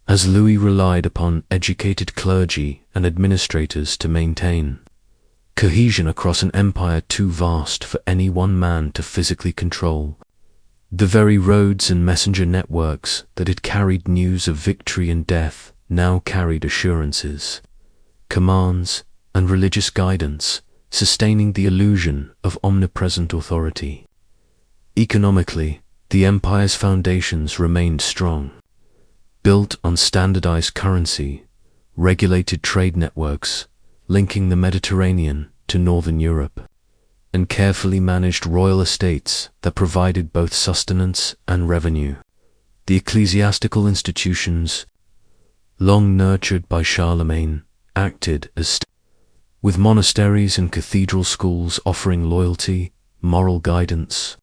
As Louis relied upon educated clergy and administrators to maintain cohesion across an empire too vast for any one man to physically control, the very roads and messenger networks that had carried news of victory and death now carried assurances, commands, and religious guidance, sustaining the illusion of omnipresent authority. Economically, the empire's foundations remained strong, built on standardized currency, regulated trade networks linking the Mediterranean to northern Europe, and carefully managed royal estates that provided both sustenance and revenue. The ecclesiastical institutions, long nurtured by Charlemagne, acted as with monasteries and cathedral schools offering loyalty, moral guidance,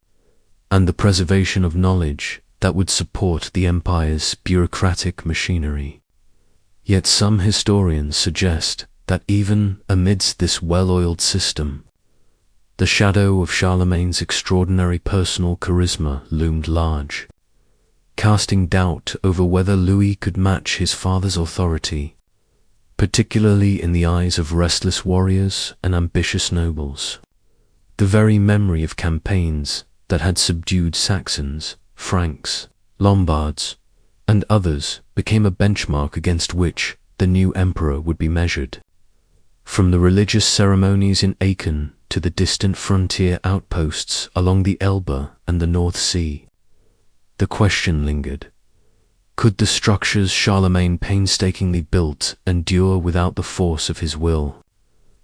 and the preservation of knowledge that would support the empire's bureaucratic machinery. Yet some historians suggest that even amidst this well-oiled system, the shadow of Charlemagne's extraordinary personal charisma loomed large, casting doubt over whether Louis could match his father's authority, particularly in the eyes of restless warriors and ambitious nobles. The very memory of campaigns that had subdued Saxons, Franks, Lombards, and others became a benchmark against which the new emperor would be measured. From the religious ceremonies in Aachen to the distant frontier outposts along the Elbe and the North Sea, the question lingered: could the structures Charlemagne painstakingly built endure without the force of his will,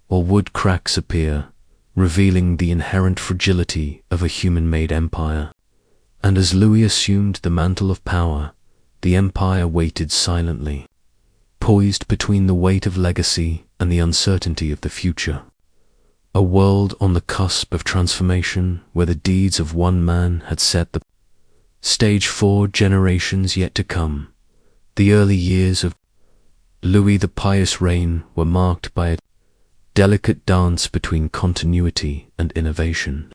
or would cracks appear, revealing the inherent fragility of a human-made empire? And as Louis assumed the mantle of power, the empire waited silently, poised between the weight of legacy and the uncertainty of the future. A world on the cusp of transformation where the deeds of one man had set the stage for generations yet to come. The early years of Louis the Pious reign were marked by a delicate dance between continuity and innovation,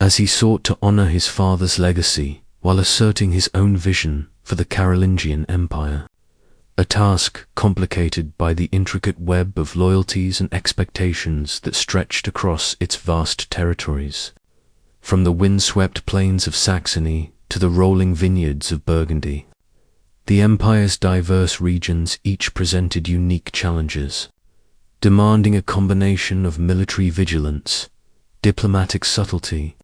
as he sought to honor his father's legacy while asserting his own vision for the Carolingian Empire, a task complicated by the intricate web of loyalties and expectations that stretched across its vast territories, from the windswept plains of Saxony to the rolling vineyards of Burgundy. The empire's diverse regions each presented unique challenges, demanding a combination of military vigilance, diplomatic subtlety,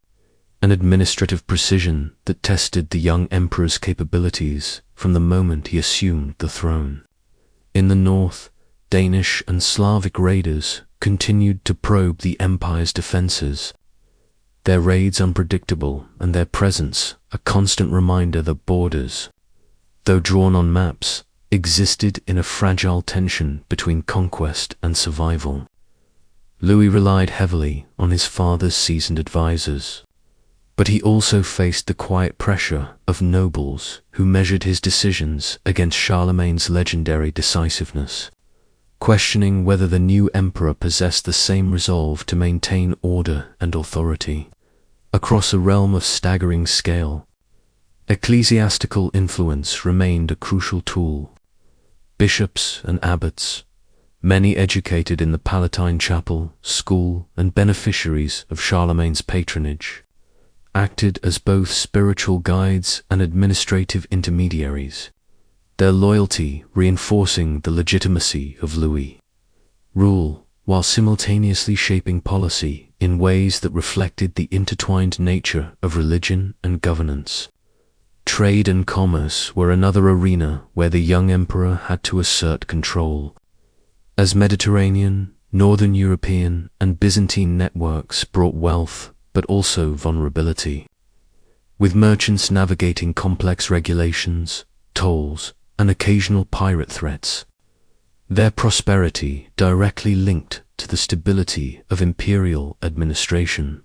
and administrative precision that tested the young emperor's capabilities from the moment he assumed the throne. In the north, Danish and Slavic raiders continued to probe the empire's defenses, their raids unpredictable and their presence a constant reminder that borders, though drawn on maps, existed in a fragile tension between conquest and survival. Louis relied heavily on his father's seasoned advisors, but he also faced the quiet pressure of nobles who measured his decisions against Charlemagne's legendary decisiveness, questioning whether the new emperor possessed the same resolve to maintain order and authority across a realm of staggering scale. Ecclesiastical influence remained a crucial tool. Bishops and abbots, many educated in the Palatine chapel, school, and beneficiaries of Charlemagne's patronage, acted as both spiritual guides and administrative intermediaries, their loyalty reinforcing the legitimacy of Louis' rule while simultaneously shaping policy in ways that reflected the intertwined nature of religion and governance. Trade and commerce were another arena where the young emperor had to assert control. As Mediterranean, Northern European, and Byzantine networks brought wealth but also vulnerability. With merchants navigating complex regulations, tolls, and occasional pirate threats, their prosperity directly linked to the stability of imperial administration.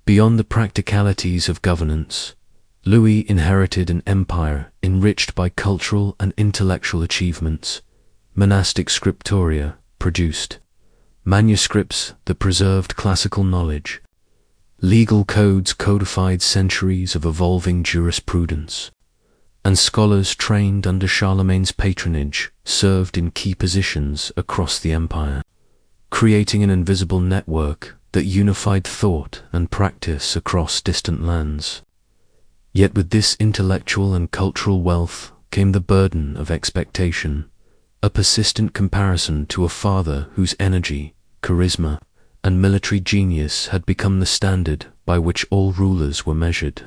Beyond the practicalities of governance, Louis inherited an empire enriched by cultural and intellectual achievements. Monastic scriptoria produced manuscripts that preserved classical knowledge. Legal codes codified centuries of evolving jurisprudence, and scholars trained under Charlemagne's patronage served in key positions across the empire, creating an invisible network that unified thought and practice across distant lands. Yet with this intellectual and cultural wealth came the burden of expectation, a persistent comparison to a father whose energy, charisma, and military genius had become the standard by which all rulers were measured.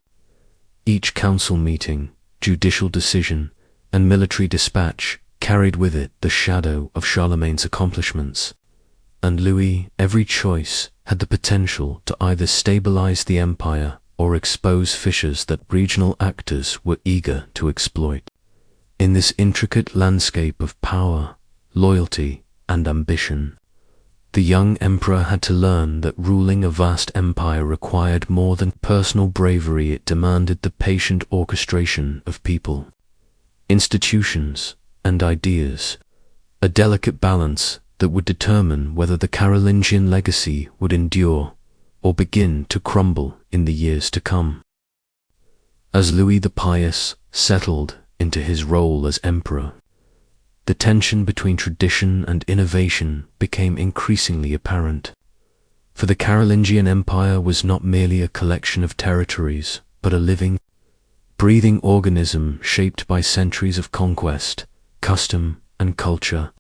Each council meeting, judicial decision, and military dispatch carried with it the shadow of Charlemagne's accomplishments, and Louis, every choice, had the potential to either stabilize the empire or expose fissures that regional actors were eager to exploit. In this intricate landscape of power, loyalty, and ambition, the young emperor had to learn that ruling a vast empire required more than personal bravery. It demanded the patient orchestration of people, institutions, and ideas, a delicate balance that would determine whether the Carolingian legacy would endure or begin to crumble in the years to come. As Louis the Pious settled into his role as emperor, the tension between tradition and innovation became increasingly apparent. For the Carolingian Empire was not merely a collection of territories, but a living, breathing organism shaped by centuries of conquest, custom, and culture,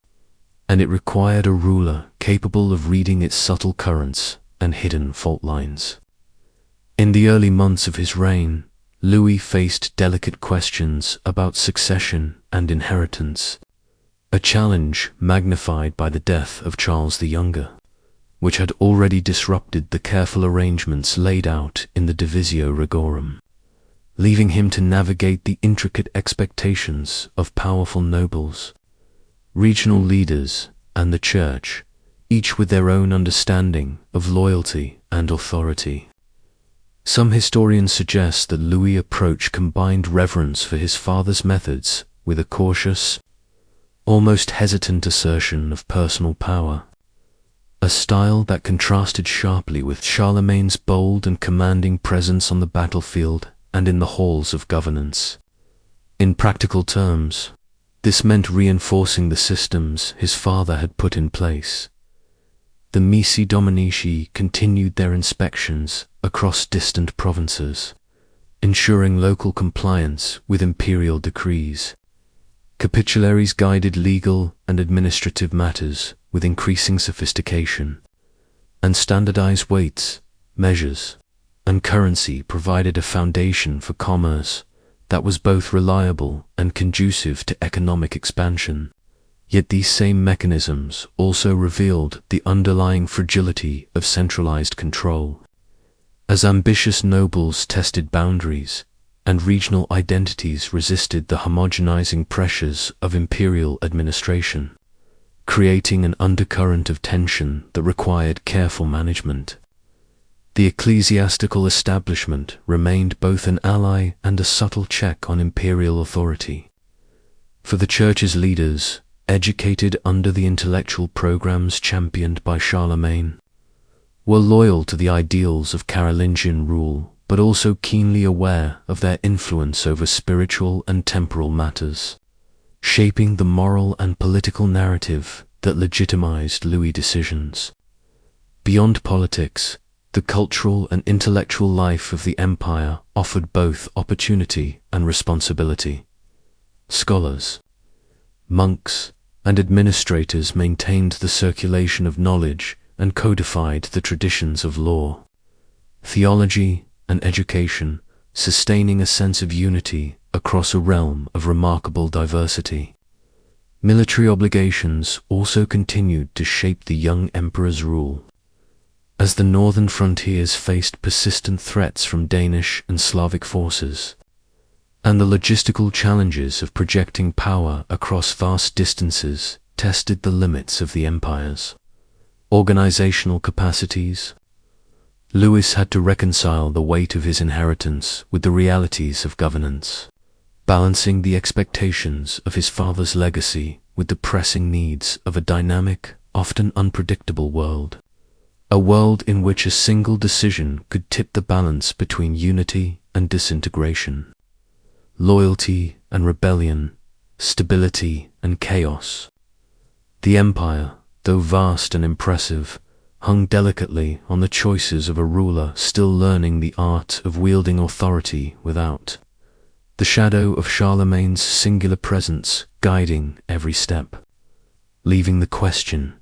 and it required a ruler capable of reading its subtle currents and hidden fault lines. In the early months of his reign, Louis faced delicate questions about succession and inheritance, a challenge magnified by the death of Charles the Younger, which had already disrupted the careful arrangements laid out in the Divisio Regorum, leaving him to navigate the intricate expectations of powerful nobles, regional leaders, and the church, each with their own understanding of loyalty and authority. Some historians suggest that Louis' approach combined reverence for his father's methods with a cautious, almost hesitant assertion of personal power, a style that contrasted sharply with Charlemagne's bold and commanding presence on the battlefield and in the halls of governance. In practical terms, this meant reinforcing the systems his father had put in place. The Missi Dominici continued their inspections across distant provinces, ensuring local compliance with imperial decrees. Capitularies guided legal and administrative matters with increasing sophistication, and standardized weights, measures, and currency provided a foundation for commerce that was both reliable and conducive to economic expansion. Yet these same mechanisms also revealed the underlying fragility of centralized control. As ambitious nobles tested boundaries, and regional identities resisted the homogenizing pressures of imperial administration, creating an undercurrent of tension that required careful management. The ecclesiastical establishment remained both an ally and a subtle check on imperial authority. For the church's leaders, educated under the intellectual programs championed by Charlemagne, were loyal to the ideals of Carolingian rule, but also keenly aware of their influence over spiritual and temporal matters, shaping the moral and political narrative that legitimized Louis' decisions. Beyond politics, the cultural and intellectual life of the empire offered both opportunity and responsibility. Scholars, monks, and administrators maintained the circulation of knowledge and codified the traditions of law, theology, and education, sustaining a sense of unity across a realm of remarkable diversity. Military obligations also continued to shape the young emperor's rule. As the northern frontiers faced persistent threats from Danish and Slavic forces, and the logistical challenges of projecting power across vast distances tested the limits of the empire's organizational capacities, Louis had to reconcile the weight of his inheritance with the realities of governance, balancing the expectations of his father's legacy with the pressing needs of a dynamic, often unpredictable world. A world in which a single decision could tip the balance between unity and disintegration, loyalty and rebellion, stability and chaos. The empire, though vast and impressive, hung delicately on the choices of a ruler still learning the art of wielding authority without the shadow of Charlemagne's singular presence guiding every step, leaving the question: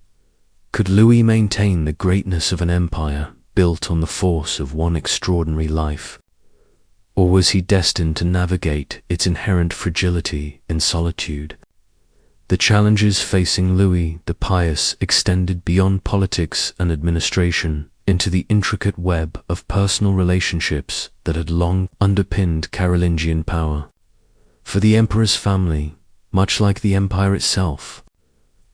could Louis maintain the greatness of an empire built on the force of one extraordinary life, or was he destined to navigate its inherent fragility in solitude? The challenges facing Louis the Pious extended beyond politics and administration into the intricate web of personal relationships that had long underpinned Carolingian power. For the emperor's family, much like the empire itself,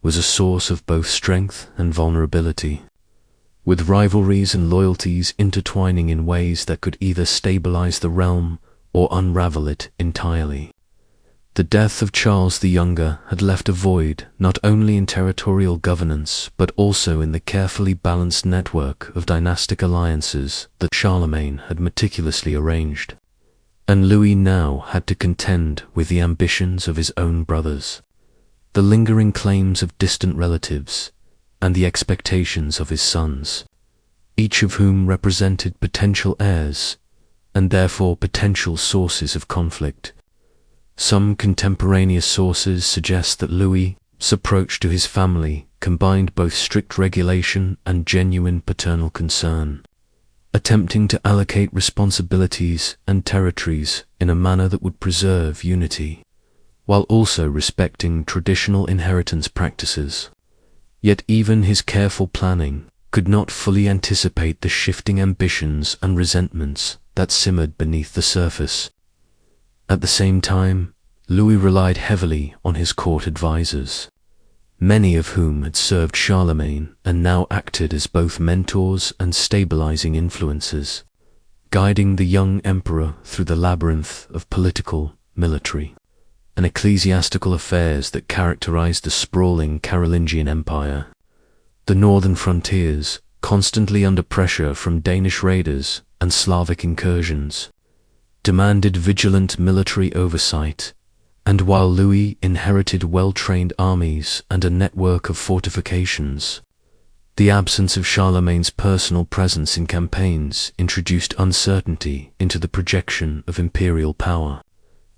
was a source of both strength and vulnerability, with rivalries and loyalties intertwining in ways that could either stabilize the realm or unravel it entirely. The death of Charles the Younger had left a void not only in territorial governance but also in the carefully balanced network of dynastic alliances that Charlemagne had meticulously arranged. And Louis now had to contend with the ambitions of his own brothers, the lingering claims of distant relatives, and the expectations of his sons, each of whom represented potential heirs and therefore potential sources of conflict. Some contemporaneous sources suggest that Louis's approach to his family combined both strict regulation and genuine paternal concern, attempting to allocate responsibilities and territories in a manner that would preserve unity, while also respecting traditional inheritance practices. Yet even his careful planning could not fully anticipate the shifting ambitions and resentments that simmered beneath the surface. At the same time, Louis relied heavily on his court advisors, many of whom had served Charlemagne and now acted as both mentors and stabilizing influences, guiding the young emperor through the labyrinth of political, military, and ecclesiastical affairs that characterized the sprawling Carolingian Empire. The northern frontiers, constantly under pressure from Danish raiders and Slavic incursions, demanded vigilant military oversight, and while Louis inherited well-trained armies and a network of fortifications, the absence of Charlemagne's personal presence in campaigns introduced uncertainty into the projection of imperial power,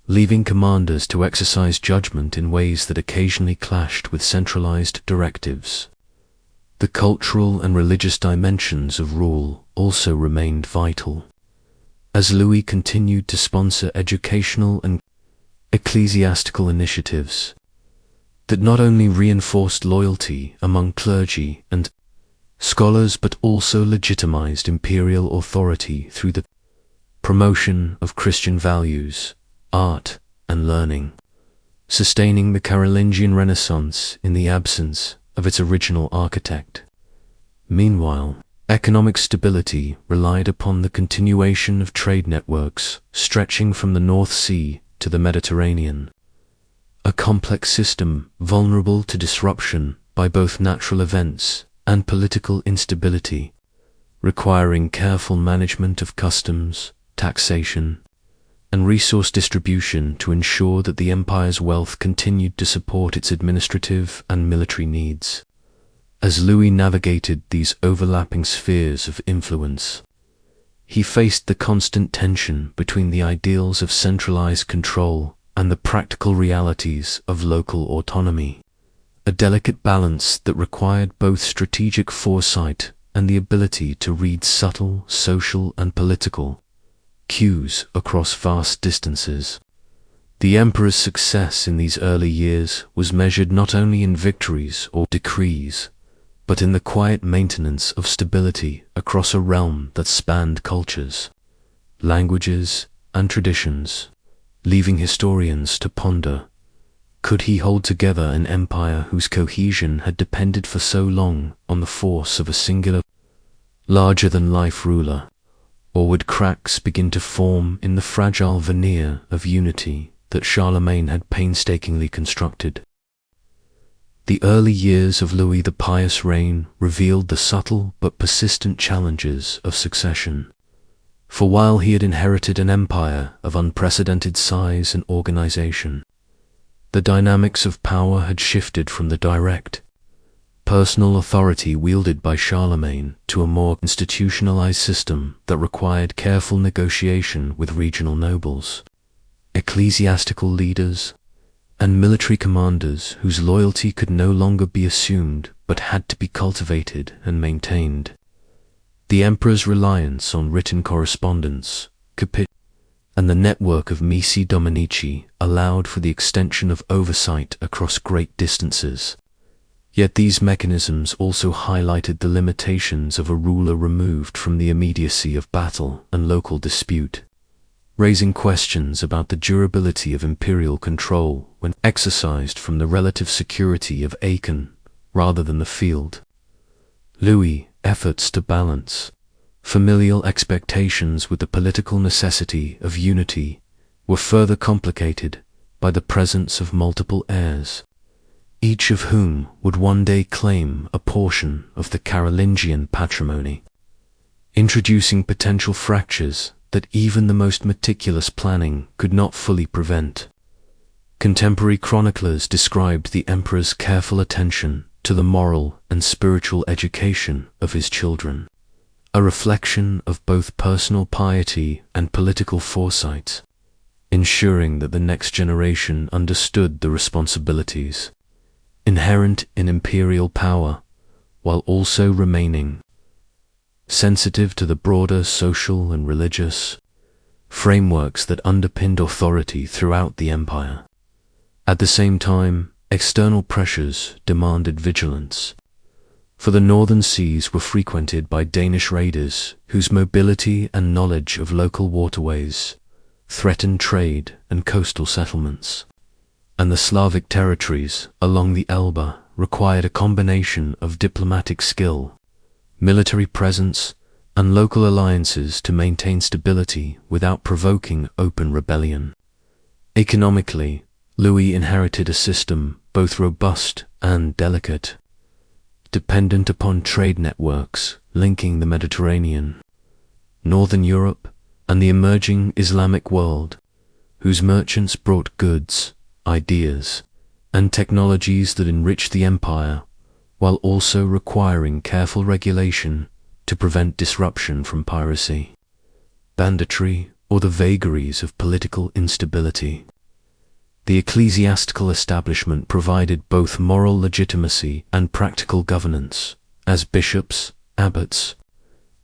leaving commanders to exercise judgment in ways that occasionally clashed with centralized directives. The cultural and religious dimensions of rule also remained vital, as Louis continued to sponsor educational and ecclesiastical initiatives that not only reinforced loyalty among clergy and scholars but also legitimized imperial authority through the promotion of Christian values, art, and learning, sustaining the Carolingian Renaissance in the absence of its original architect. Meanwhile, economic stability relied upon the continuation of trade networks stretching from the North Sea to the Mediterranean, a complex system vulnerable to disruption by both natural events and political instability, requiring careful management of customs, taxation, and resource distribution to ensure that the empire's wealth continued to support its administrative and military needs. As Louis navigated these overlapping spheres of influence, he faced the constant tension between the ideals of centralized control and the practical realities of local autonomy, a delicate balance that required both strategic foresight and the ability to read subtle social and political cues across vast distances. The emperor's success in these early years was measured not only in victories or decrees, but in the quiet maintenance of stability across a realm that spanned cultures, languages, and traditions, leaving historians to ponder: could he hold together an empire whose cohesion had depended for so long on the force of a singular, larger-than-life ruler, or would cracks begin to form in the fragile veneer of unity that Charlemagne had painstakingly constructed? The early years of Louis the Pious' reign revealed the subtle but persistent challenges of succession. For while he had inherited an empire of unprecedented size and organization, the dynamics of power had shifted from the direct, personal authority wielded by Charlemagne to a more institutionalized system that required careful negotiation with regional nobles, ecclesiastical leaders, and military commanders whose loyalty could no longer be assumed but had to be cultivated and maintained. The emperor's reliance on written correspondence, and the network of missi dominici allowed for the extension of oversight across great distances. Yet these mechanisms also highlighted the limitations of a ruler removed from the immediacy of battle and local dispute, raising questions about the durability of imperial control when exercised from the relative security of Aachen rather than the field. Louis' efforts to balance familial expectations with the political necessity of unity were further complicated by the presence of multiple heirs, each of whom would one day claim a portion of the Carolingian patrimony, introducing potential fractures that even the most meticulous planning could not fully prevent. Contemporary chroniclers described the emperor's careful attention to the moral and spiritual education of his children, a reflection of both personal piety and political foresight, ensuring that the next generation understood the responsibilities inherent in imperial power, while also remaining sensitive to the broader social and religious frameworks that underpinned authority throughout the empire. At the same time, external pressures demanded vigilance, for the northern seas were frequented by Danish raiders whose mobility and knowledge of local waterways threatened trade and coastal settlements, and the Slavic territories along the Elbe required a combination of diplomatic skill, military presence, and local alliances to maintain stability without provoking open rebellion. Economically, Louis inherited a system both robust and delicate, dependent upon trade networks linking the Mediterranean, Northern Europe, and the emerging Islamic world, whose merchants brought goods, ideas, and technologies that enriched the empire, while also requiring careful regulation to prevent disruption from piracy, banditry, or the vagaries of political instability. The ecclesiastical establishment provided both moral legitimacy and practical governance, as bishops, abbots,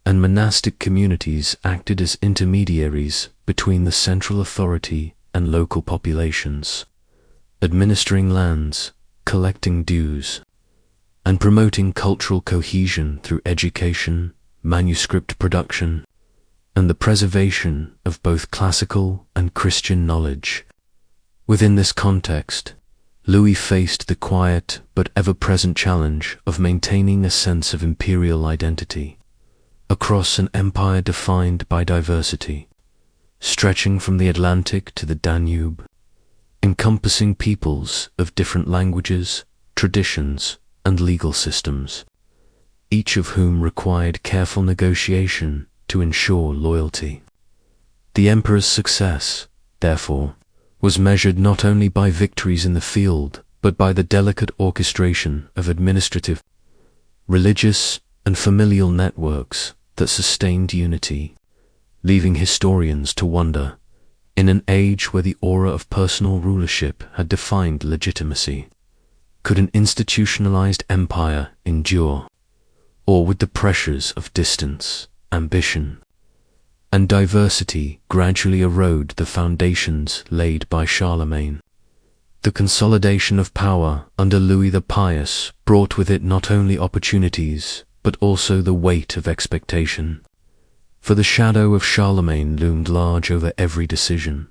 and monastic communities acted as intermediaries between the central authority and local populations, administering lands, collecting dues, and promoting cultural cohesion through education, manuscript production, and the preservation of both classical and Christian knowledge. Within this context, Louis faced the quiet but ever-present challenge of maintaining a sense of imperial identity across an empire defined by diversity, stretching from the Atlantic to the Danube, encompassing peoples of different languages, traditions, and legal systems, each of whom required careful negotiation to ensure loyalty. The emperor's success, therefore, was measured not only by victories in the field, but by the delicate orchestration of administrative, religious, and familial networks that sustained unity, leaving historians to wonder, in an age where the aura of personal rulership had defined legitimacy, could an institutionalized empire endure? Or would the pressures of distance, ambition, and diversity gradually erode the foundations laid by Charlemagne? The consolidation of power under Louis the Pious brought with it not only opportunities, but also the weight of expectation. For the shadow of Charlemagne loomed large over every decision,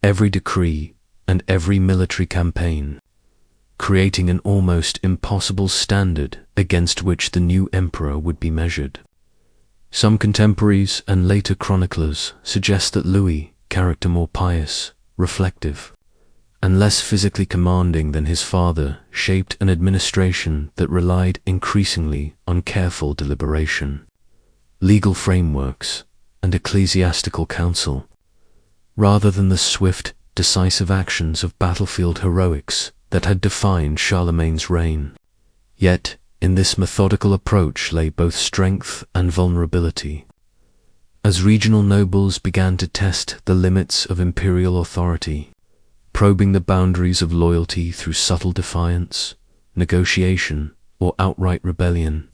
every decree, and every military campaign, creating an almost impossible standard against which the new emperor would be measured. Some contemporaries and later chroniclers suggest that Louis' character more pious, reflective, and less physically commanding than his father shaped an administration that relied increasingly on careful deliberation, legal frameworks, and ecclesiastical counsel, rather than the swift, decisive actions of battlefield heroics that had defined Charlemagne's reign. Yet, in this methodical approach lay both strength and vulnerability. As regional nobles began to test the limits of imperial authority, probing the boundaries of loyalty through subtle defiance, negotiation, or outright rebellion,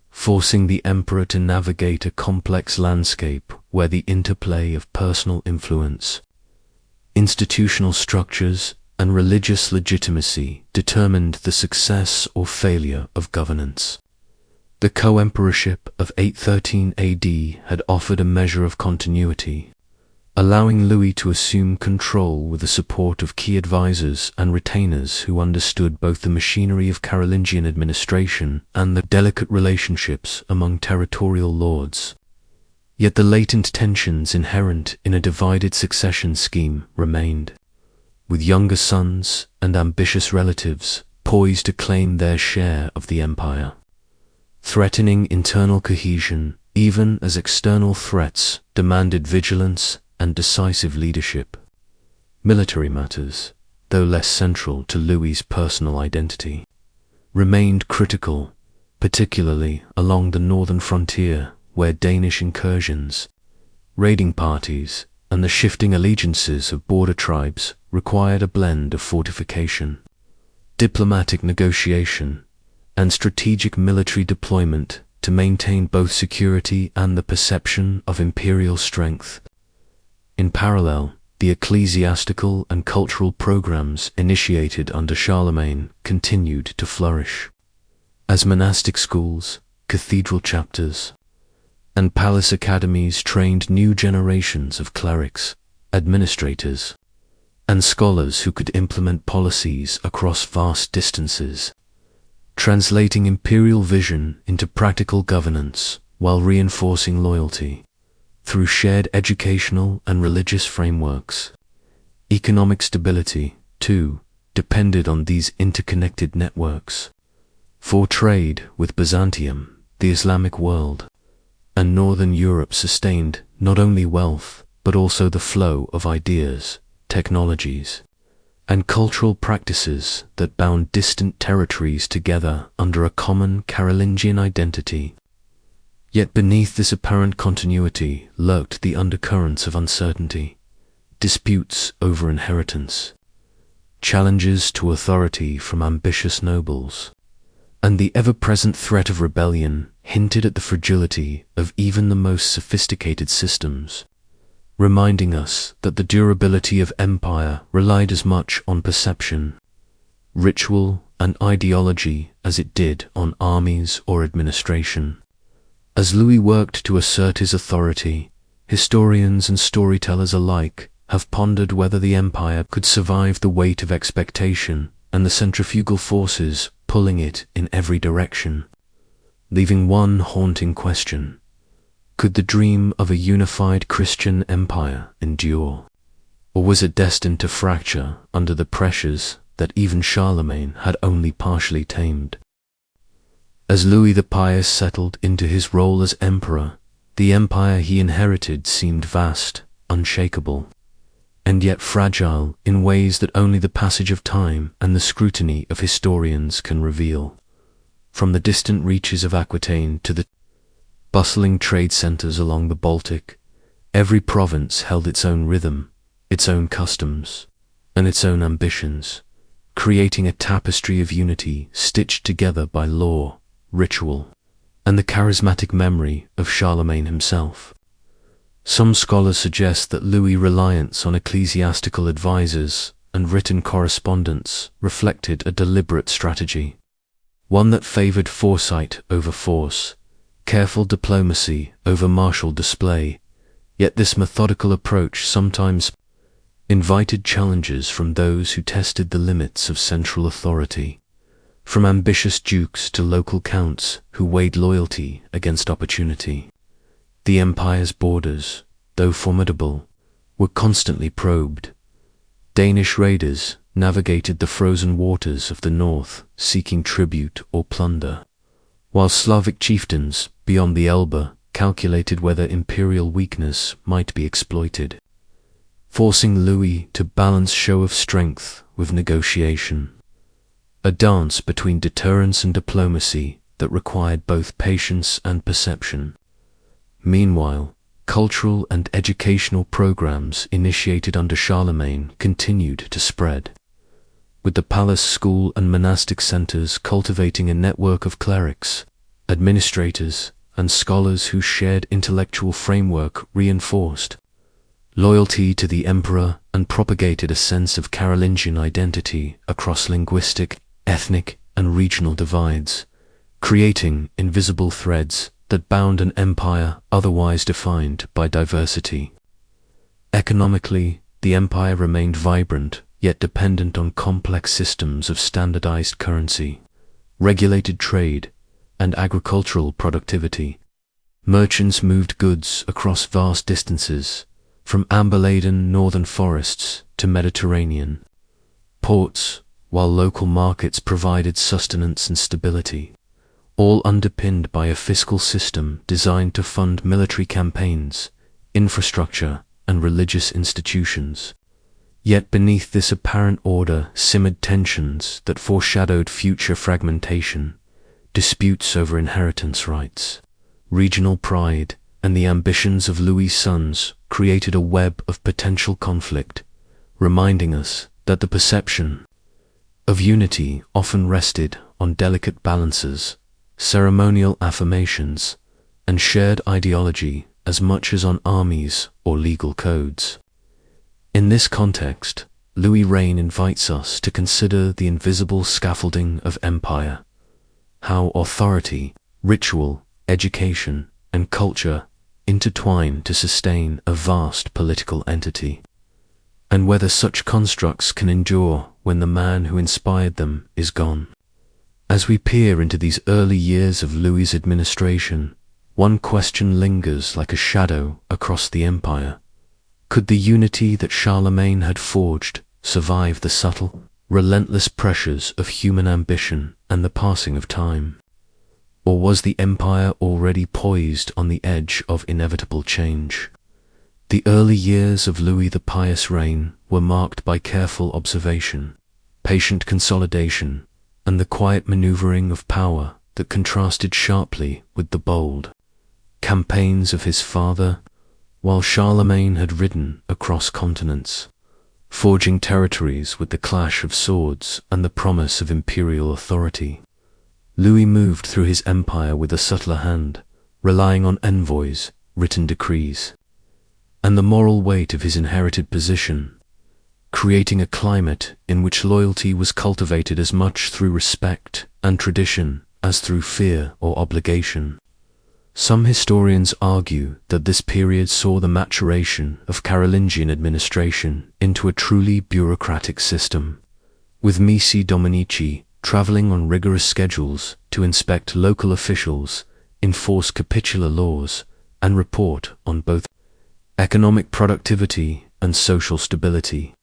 forcing the emperor to navigate a complex landscape where the interplay of personal influence, institutional structures, and religious legitimacy determined the success or failure of governance. The co-emperorship of 813 AD had offered a measure of continuity, allowing Louis to assume control with the support of key advisors and retainers who understood both the machinery of Carolingian administration and the delicate relationships among territorial lords. Yet the latent tensions inherent in a divided succession scheme remained, with younger sons and ambitious relatives poised to claim their share of the empire, threatening internal cohesion even as external threats demanded vigilance and decisive leadership. Military matters, though less central to Louis's personal identity, remained critical, particularly along the northern frontier where Danish incursions, raiding parties, and the shifting allegiances of border tribes required a blend of fortification, diplomatic negotiation, and strategic military deployment to maintain both security and the perception of imperial strength. In parallel, the ecclesiastical and cultural programs initiated under Charlemagne continued to flourish, as monastic schools, cathedral chapters, and palace academies trained new generations of clerics, administrators, and scholars who could implement policies across vast distances, translating imperial vision into practical governance while reinforcing loyalty through shared educational and religious frameworks. Economic stability, too, depended on these interconnected networks, for trade with Byzantium, the Islamic world, and Northern Europe sustained not only wealth but also the flow of ideas, technologies, and cultural practices that bound distant territories together under a common Carolingian identity. Yet beneath this apparent continuity lurked the undercurrents of uncertainty, disputes over inheritance, challenges to authority from ambitious nobles, and the ever-present threat of rebellion hinted at the fragility of even the most sophisticated systems, reminding us that the durability of empire relied as much on perception, ritual, and ideology as it did on armies or administration. As Louis worked to assert his authority, historians and storytellers alike have pondered whether the empire could survive the weight of expectation and the centrifugal forces pulling it in every direction, leaving one haunting question: could the dream of a unified Christian empire endure? Or was it destined to fracture under the pressures that even Charlemagne had only partially tamed? As Louis the Pious settled into his role as emperor, the empire he inherited seemed vast, unshakable, and yet fragile in ways that only the passage of time and the scrutiny of historians can reveal. From the distant reaches of Aquitaine to the bustling trade centers along the Baltic, every province held its own rhythm, its own customs, and its own ambitions, creating a tapestry of unity stitched together by law, ritual, and the charismatic memory of Charlemagne himself. Some scholars suggest that Louis' reliance on ecclesiastical advisors and written correspondence reflected a deliberate strategy, one that favored foresight over force, careful diplomacy over martial display. Yet this methodical approach sometimes invited challenges from those who tested the limits of central authority, from ambitious dukes to local counts who weighed loyalty against opportunity. The empire's borders, though formidable, were constantly probed. Danish raiders navigated the frozen waters of the north seeking tribute or plunder, while Slavic chieftains beyond the Elbe calculated whether imperial weakness might be exploited, forcing Louis to balance show of strength with negotiation, a dance between deterrence and diplomacy that required both patience and perception. Meanwhile, cultural and educational programs initiated under Charlemagne continued to spread, with the palace school and monastic centers cultivating a network of clerics, administrators, and scholars whose shared intellectual framework reinforced loyalty to the emperor and propagated a sense of Carolingian identity across linguistic, ethnic, and regional divides, creating invisible threads that bound an empire otherwise defined by diversity. Economically, the empire remained vibrant, yet dependent on complex systems of standardized currency, regulated trade, and agricultural productivity. Merchants moved goods across vast distances, from amber-laden northern forests to Mediterranean ports, while local markets provided sustenance and stability, all underpinned by a fiscal system designed to fund military campaigns, infrastructure, and religious institutions. Yet beneath this apparent order simmered tensions that foreshadowed future fragmentation, disputes over inheritance rights, regional pride, and the ambitions of Louis' sons created a web of potential conflict, reminding us that the perception of unity often rested on delicate balances, ceremonial affirmations, and shared ideology as much as on armies or legal codes. In this context, Louis' reign invites us to consider the invisible scaffolding of empire, how authority, ritual, education, and culture intertwine to sustain a vast political entity, and whether such constructs can endure when the man who inspired them is gone. As we peer into these early years of Louis's administration, one question lingers like a shadow across the empire. Could the unity that Charlemagne had forged survive the subtle, relentless pressures of human ambition and the passing of time? Or was the empire already poised on the edge of inevitable change? The early years of Louis the Pious' reign were marked by careful observation, patient consolidation, and the quiet maneuvering of power that contrasted sharply with the bold campaigns of his father, while Charlemagne had ridden across continents, forging territories with the clash of swords and the promise of imperial authority. Louis moved through his empire with a subtler hand, relying on envoys, written decrees, and the moral weight of his inherited position, creating a climate in which loyalty was cultivated as much through respect and tradition as through fear or obligation. Some historians argue that this period saw the maturation of Carolingian administration into a truly bureaucratic system, with missi dominici traveling on rigorous schedules to inspect local officials, enforce capitular laws, and report on both economic productivity and social stability,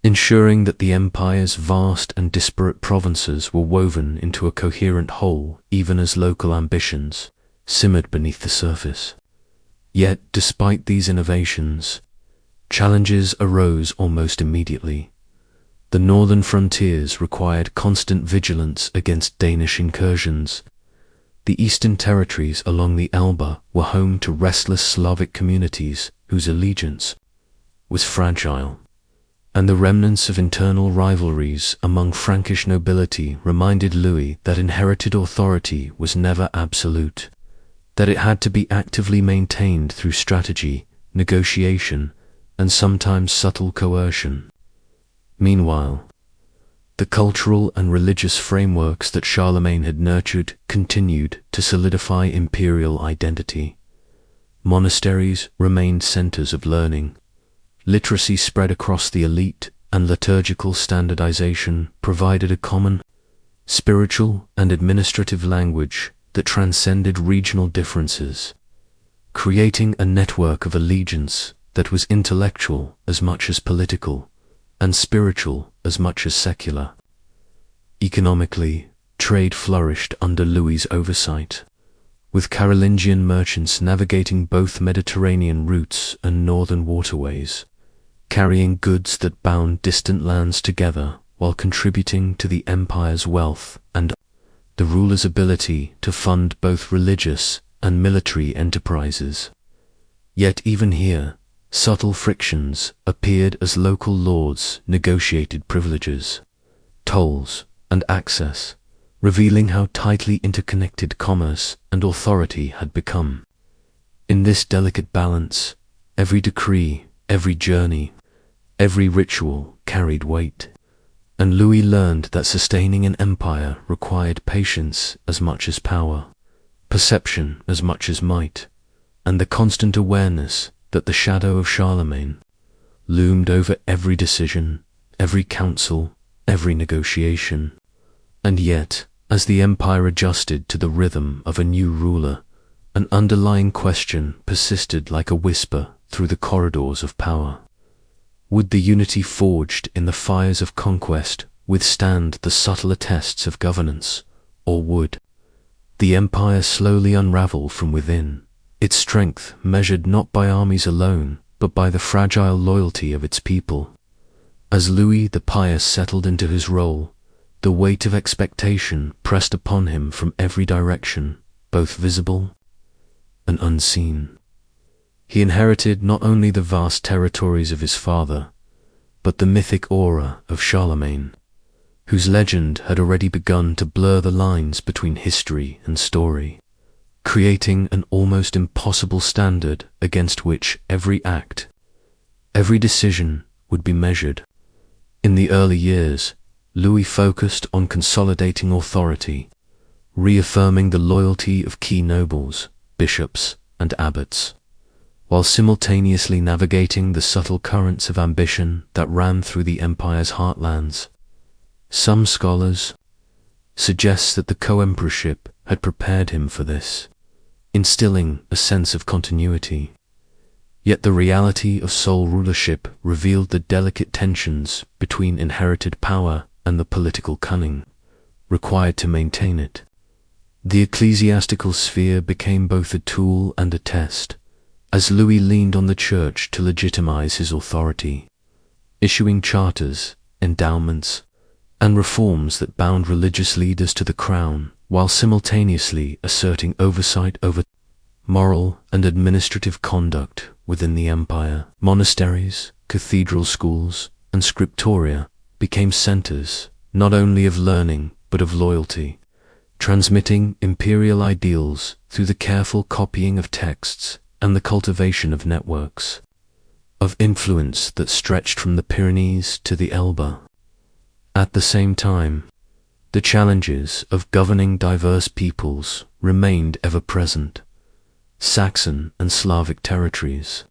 ensuring that the empire's vast and disparate provinces were woven into a coherent whole even as local ambitions simmered beneath the surface. Yet, despite these innovations, challenges arose almost immediately. The northern frontiers required constant vigilance against Danish incursions. The eastern territories along the Elbe were home to restless Slavic communities whose allegiance was fragile. and the remnants of internal rivalries among Frankish nobility reminded Louis that inherited authority was never absolute, that it had to be actively maintained through strategy, negotiation, and sometimes subtle coercion. Meanwhile, the cultural and religious frameworks that Charlemagne had nurtured continued to solidify imperial identity. Monasteries remained centers of learning, literacy spread across the elite, and liturgical standardization provided a common, spiritual and administrative language that transcended regional differences, creating a network of allegiance that was intellectual as much as political, and spiritual as much as secular. Economically, trade flourished under Louis's oversight, with Carolingian merchants navigating both Mediterranean routes and northern waterways, carrying goods that bound distant lands together while contributing to the empire's wealth and the ruler's ability to fund both religious and military enterprises. Yet even here, subtle frictions appeared as local lords negotiated privileges, tolls, and access, revealing how tightly interconnected commerce and authority had become. In this delicate balance, every decree, every journey, every ritual carried weight, and Louis learned that sustaining an empire required patience as much as power, perception as much as might, and the constant awareness that the shadow of Charlemagne loomed over every decision, every council, every negotiation. And yet, as the empire adjusted to the rhythm of a new ruler, an underlying question persisted like a whisper through the corridors of power. Would the unity forged in the fires of conquest withstand the subtler tests of governance, or would the empire slowly unravel from within, its strength measured not by armies alone, but by the fragile loyalty of its people? As Louis the Pious settled into his role, the weight of expectation pressed upon him from every direction, both visible and unseen. He inherited not only the vast territories of his father, but the mythic aura of Charlemagne, whose legend had already begun to blur the lines between history and story, creating an almost impossible standard against which every act, every decision would be measured. In the early years, Louis focused on consolidating authority, reaffirming the loyalty of key nobles, bishops, and abbots, while simultaneously navigating the subtle currents of ambition that ran through the empire's heartlands. Some scholars suggest that the co-emperorship had prepared him for this, instilling a sense of continuity. Yet the reality of sole rulership revealed the delicate tensions between inherited power and the political cunning required to maintain it. The ecclesiastical sphere became both a tool and a test, as Louis leaned on the church to legitimize his authority, issuing charters, endowments, and reforms that bound religious leaders to the crown, while simultaneously asserting oversight over moral and administrative conduct within the empire. Monasteries, cathedral schools, and scriptoria became centers not only of learning but of loyalty, transmitting imperial ideals through the careful copying of texts and the cultivation of networks of influence that stretched from the Pyrenees to the Elbe. At the same time, the challenges of governing diverse peoples remained ever present. Saxon and Slavic territories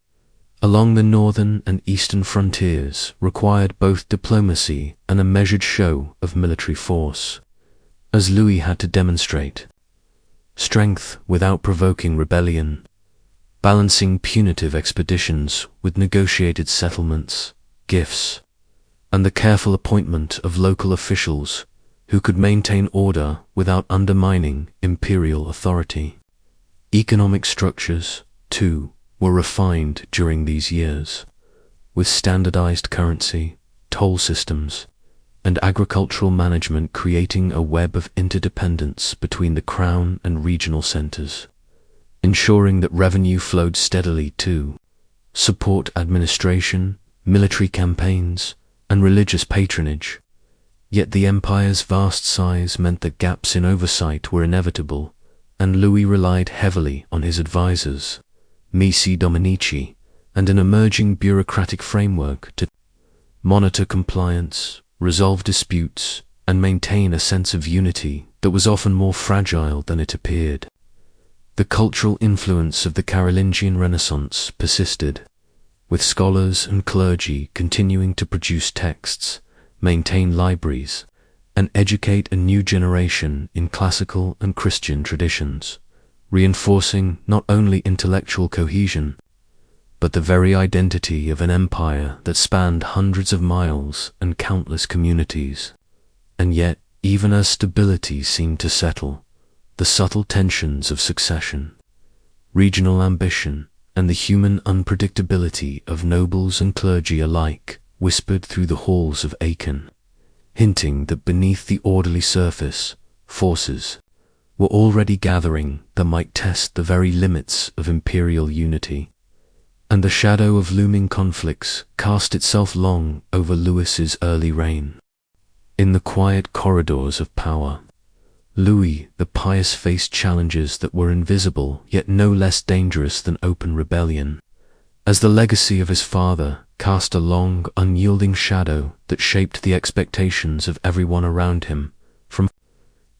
along the northern and eastern frontiers required both diplomacy and a measured show of military force, as Louis had to demonstrate strength without provoking rebellion, balancing punitive expeditions with negotiated settlements, gifts, and the careful appointment of local officials who could maintain order without undermining imperial authority. Economic structures, too, were refined during these years, with standardized currency, toll systems, and agricultural management creating a web of interdependence between the crown and regional centers, ensuring that revenue flowed steadily to support administration, military campaigns, and religious patronage. Yet the empire's vast size meant that gaps in oversight were inevitable, and Louis relied heavily on his advisors, Missi Dominici, and an emerging bureaucratic framework to monitor compliance, resolve disputes, and maintain a sense of unity that was often more fragile than it appeared. The cultural influence of the Carolingian Renaissance persisted, with scholars and clergy continuing to produce texts, maintain libraries, and educate a new generation in classical and Christian traditions, reinforcing not only intellectual cohesion, but the very identity of an empire that spanned hundreds of miles and countless communities. And yet, even as stability seemed to settle, the subtle tensions of succession, regional ambition, and the human unpredictability of nobles and clergy alike whispered through the halls of Aachen, hinting that beneath the orderly surface, forces were already gathering that might test the very limits of imperial unity. And the shadow of looming conflicts cast itself long over Louis's early reign. In the quiet corridors of power, Louis the Pious faced challenges that were invisible yet no less dangerous than open rebellion, as the legacy of his father cast a long, unyielding shadow that shaped the expectations of everyone around him, from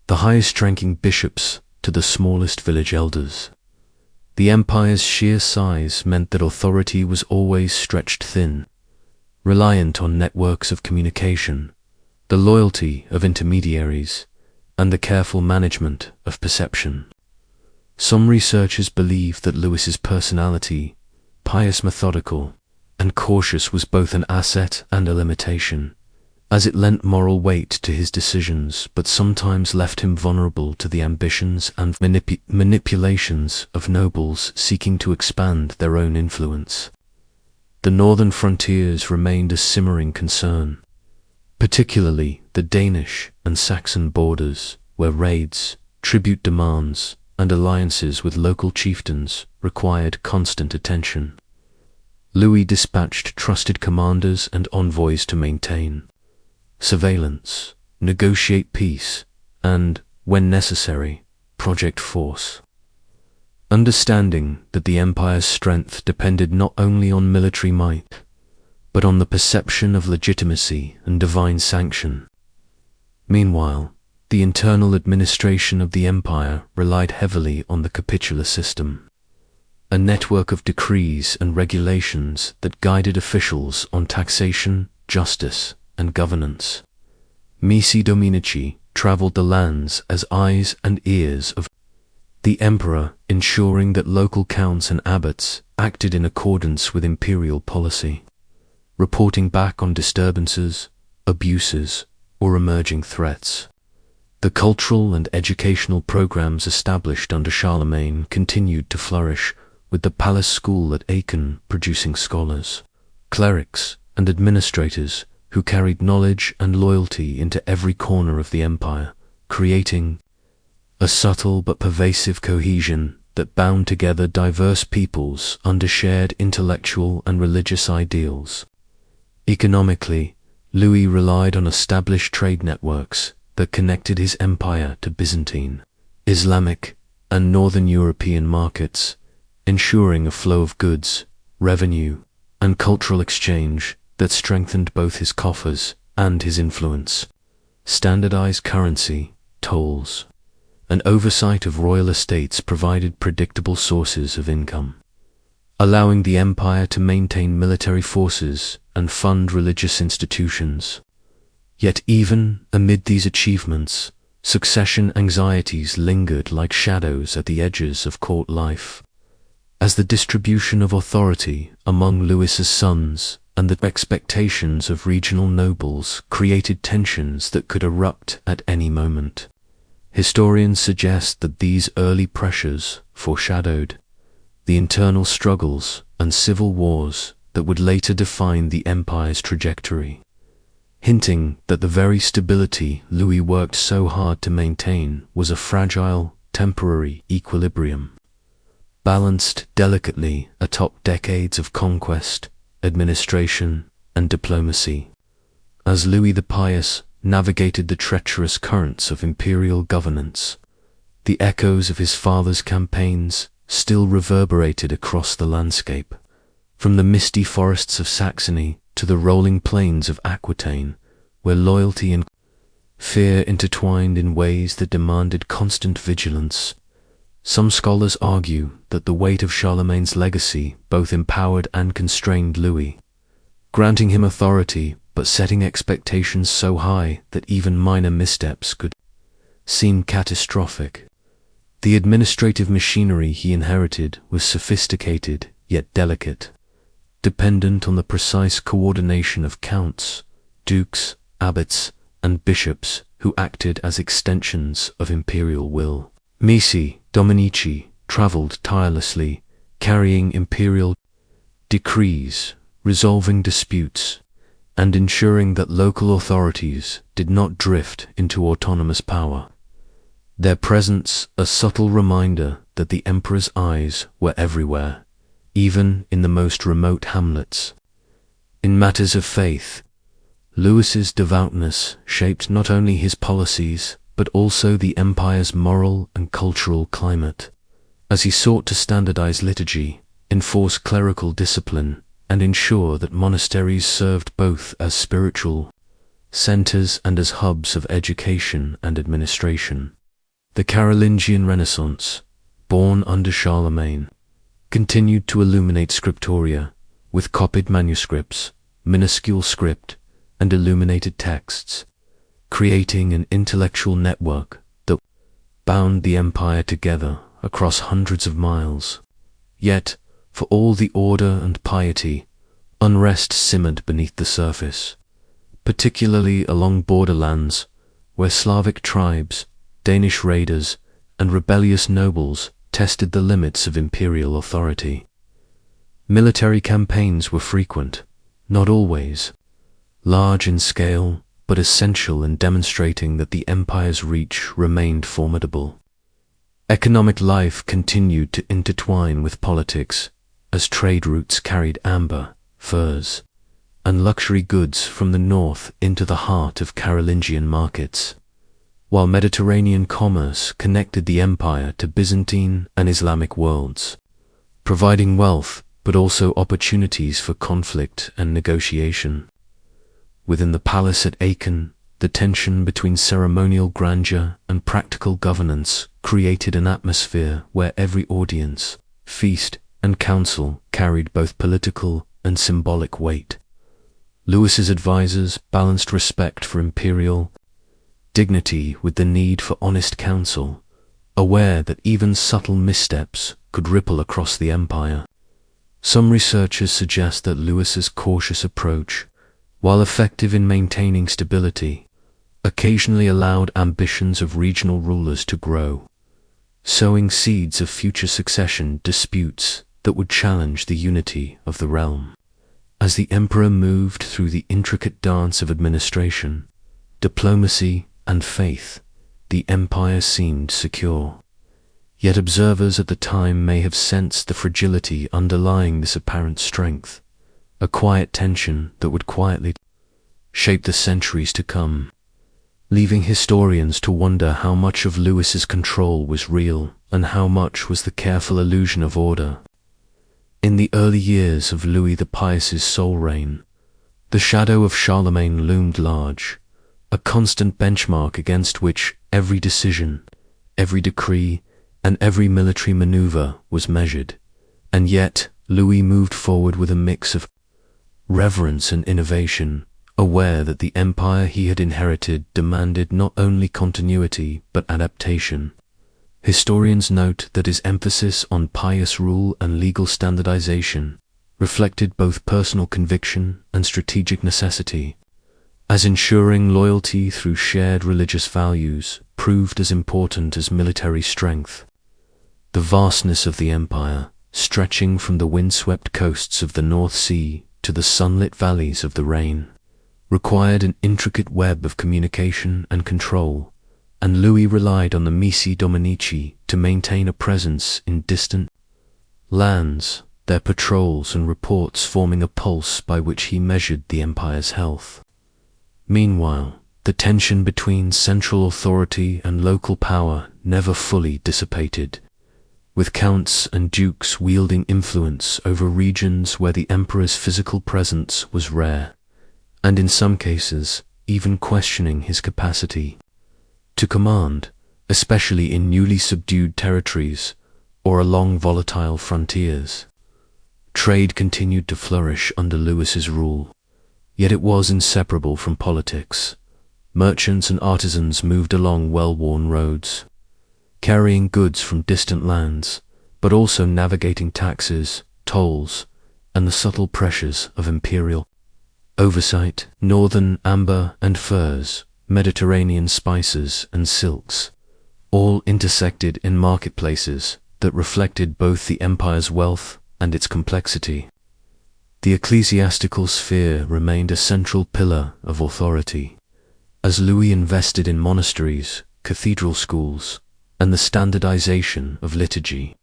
the highest-ranking bishops to the smallest village elders. The empire's sheer size meant that authority was always stretched thin, reliant on networks of communication, the loyalty of intermediaries, and the careful management of perception. Some researchers believe that Louis's personality, pious, methodical, and cautious, was both an asset and a limitation, as it lent moral weight to his decisions but sometimes left him vulnerable to the ambitions and manipulations of nobles seeking to expand their own influence. The northern frontiers remained a simmering concern, particularly the Danish and Saxon borders, where raids, tribute demands, and alliances with local chieftains required constant attention. Louis dispatched trusted commanders and envoys to maintain surveillance, negotiate peace, and, when necessary, project force. Understanding that the empire's strength depended not only on military might, but on the perception of legitimacy and divine sanction. Meanwhile, the internal administration of the empire relied heavily on the capitular system, a network of decrees and regulations that guided officials on taxation, justice, and governance. Missi Dominici traveled the lands as eyes and ears of the emperor, ensuring that local counts and abbots acted in accordance with imperial policy, reporting back on disturbances, abuses, or emerging threats. The cultural and educational programs established under Charlemagne continued to flourish, with the palace school at Aachen producing scholars, clerics, and administrators who carried knowledge and loyalty into every corner of the empire, creating a subtle but pervasive cohesion that bound together diverse peoples under shared intellectual and religious ideals. Economically, Louis relied on established trade networks that connected his empire to Byzantine, Islamic, and Northern European markets, ensuring a flow of goods, revenue, and cultural exchange that strengthened both his coffers and his influence. Standardized currency, tolls, and oversight of royal estates provided predictable sources of income, allowing the empire to maintain military forces and fund religious institutions. Yet even amid these achievements, succession anxieties lingered like shadows at the edges of court life, as the distribution of authority among Louis's sons and the expectations of regional nobles created tensions that could erupt at any moment. Historians suggest that these early pressures foreshadowed the internal struggles and civil wars that would later define the empire's trajectory, hinting that the very stability Louis worked so hard to maintain was a fragile, temporary equilibrium, balanced delicately atop decades of conquest, administration, and diplomacy. As Louis the Pious navigated the treacherous currents of imperial governance, the echoes of his father's campaigns still reverberated across the landscape. From the misty forests of Saxony to the rolling plains of Aquitaine, where loyalty and fear intertwined in ways that demanded constant vigilance. Some scholars argue that the weight of Charlemagne's legacy both empowered and constrained Louis, granting him authority but setting expectations so high that even minor missteps could seem catastrophic. The administrative machinery he inherited was sophisticated yet delicate, dependent on the precise coordination of counts, dukes, abbots, and bishops who acted as extensions of imperial will. Missi Dominici traveled tirelessly, carrying imperial decrees, resolving disputes, and ensuring that local authorities did not drift into autonomous power. Their presence a subtle reminder that the emperor's eyes were everywhere, even in the most remote hamlets. In matters of faith, Louis's devoutness shaped not only his policies but also the empire's moral and cultural climate, as he sought to standardize liturgy, enforce clerical discipline, and ensure that monasteries served both as spiritual centers and as hubs of education and administration. The Carolingian Renaissance, born under Charlemagne, continued to illuminate scriptoria with copied manuscripts, minuscule script, and illuminated texts, creating an intellectual network that bound the empire together across hundreds of miles. Yet, for all the order and piety, unrest simmered beneath the surface, particularly along borderlands where Slavic tribes, Danish raiders, and rebellious nobles tested the limits of imperial authority. Military campaigns were frequent, not always large in scale, but essential in demonstrating that the empire's reach remained formidable. Economic life continued to intertwine with politics, as trade routes carried amber, furs, and luxury goods from the north into the heart of Carolingian markets, while Mediterranean commerce connected the empire to Byzantine and Islamic worlds, providing wealth but also opportunities for conflict and negotiation. Within the palace at Aachen, the tension between ceremonial grandeur and practical governance created an atmosphere where every audience, feast, and council carried both political and symbolic weight. Louis's advisors balanced respect for imperial dignity with the need for honest counsel, aware that even subtle missteps could ripple across the empire. Some researchers suggest that Louis's cautious approach, while effective in maintaining stability, occasionally allowed ambitions of regional rulers to grow, sowing seeds of future succession disputes that would challenge the unity of the realm. As the emperor moved through the intricate dance of administration, diplomacy, and faith, the empire seemed secure. Yet observers at the time may have sensed the fragility underlying this apparent strength, a quiet tension that would quietly shape the centuries to come, leaving historians to wonder how much of Louis's control was real and how much was the careful illusion of order. In the early years of Louis the Pious's sole reign, the shadow of Charlemagne loomed large, a constant benchmark against which every decision, every decree, and every military maneuver was measured. And yet, Louis moved forward with a mix of reverence and innovation, aware that the empire he had inherited demanded not only continuity but adaptation. Historians note that his emphasis on pious rule and legal standardization reflected both personal conviction and strategic necessity, as ensuring loyalty through shared religious values proved as important as military strength. The vastness of the empire, stretching from the windswept coasts of the North Sea to the sunlit valleys of the Rhine, required an intricate web of communication and control, and Louis relied on the Missi Dominici to maintain a presence in distant lands, their patrols and reports forming a pulse by which he measured the empire's health. Meanwhile, the tension between central authority and local power never fully dissipated, with counts and dukes wielding influence over regions where the emperor's physical presence was rare, and in some cases even questioning his capacity to command, especially in newly subdued territories or along volatile frontiers. Trade continued to flourish under Louis's rule, yet it was inseparable from politics. Merchants and artisans moved along well-worn roads, carrying goods from distant lands, but also navigating taxes, tolls, and the subtle pressures of imperial oversight. Northern amber and furs, Mediterranean spices and silks, all intersected in marketplaces that reflected both the empire's wealth and its complexity. The ecclesiastical sphere remained a central pillar of authority, as Louis invested in monasteries, cathedral schools, and the standardization of liturgy,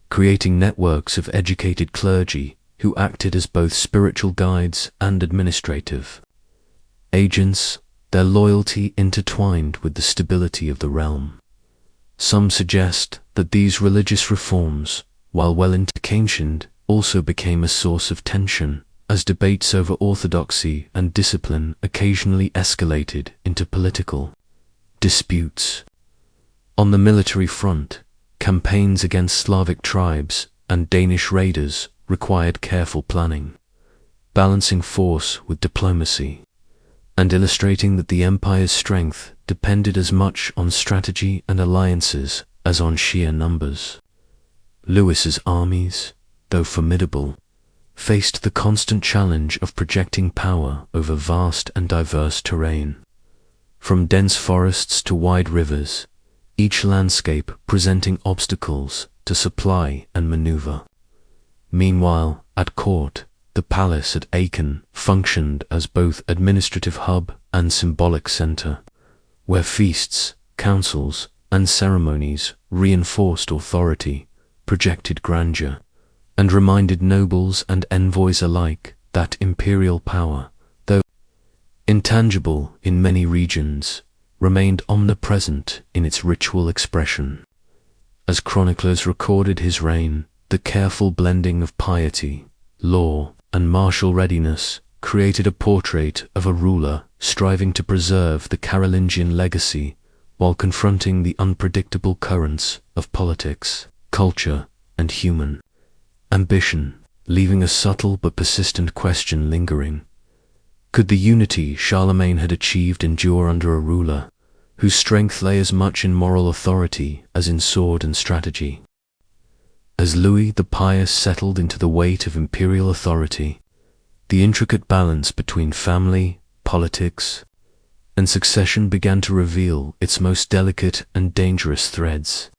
creating networks of educated clergy who acted as both spiritual guides and administrative agents, their loyalty intertwined with the stability of the realm. Some suggest that these religious reforms, while well intentioned, also became a source of tension, as debates over orthodoxy and discipline occasionally escalated into political disputes. On the military front, campaigns against Slavic tribes and Danish raiders required careful planning, balancing force with diplomacy, and illustrating that the empire's strength depended as much on strategy and alliances as on sheer numbers. Louis's armies, though formidable, faced the constant challenge of projecting power over vast and diverse terrain. From dense forests to wide rivers, each landscape presenting obstacles to supply and maneuver. Meanwhile, at court, the palace at Aachen functioned as both administrative hub and symbolic center, where feasts, councils, and ceremonies reinforced authority, projected grandeur, and reminded nobles and envoys alike that imperial power, though intangible in many regions, remained omnipresent in its ritual expression. As chroniclers recorded his reign, the careful blending of piety, law, and martial readiness created a portrait of a ruler striving to preserve the Carolingian legacy while confronting the unpredictable currents of politics, culture, and human ambition, leaving a subtle but persistent question lingering. Could the unity Charlemagne had achieved endure under a ruler whose strength lay as much in moral authority as in sword and strategy? As Louis the Pious settled into the weight of imperial authority, the intricate balance between family, politics, and succession began to reveal its most delicate and dangerous threads.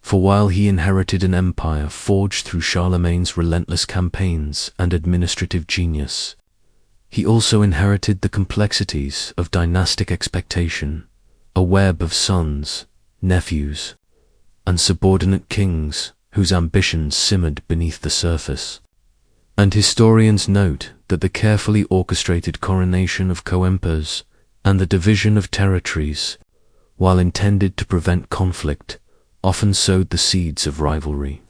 For while he inherited an empire forged through Charlemagne's relentless campaigns and administrative genius, he also inherited the complexities of dynastic expectation, a web of sons, nephews, and subordinate kings whose ambitions simmered beneath the surface. And historians note that the carefully orchestrated coronation of co-emperors and the division of territories, while intended to prevent conflict, often sowed the seeds of rivalry.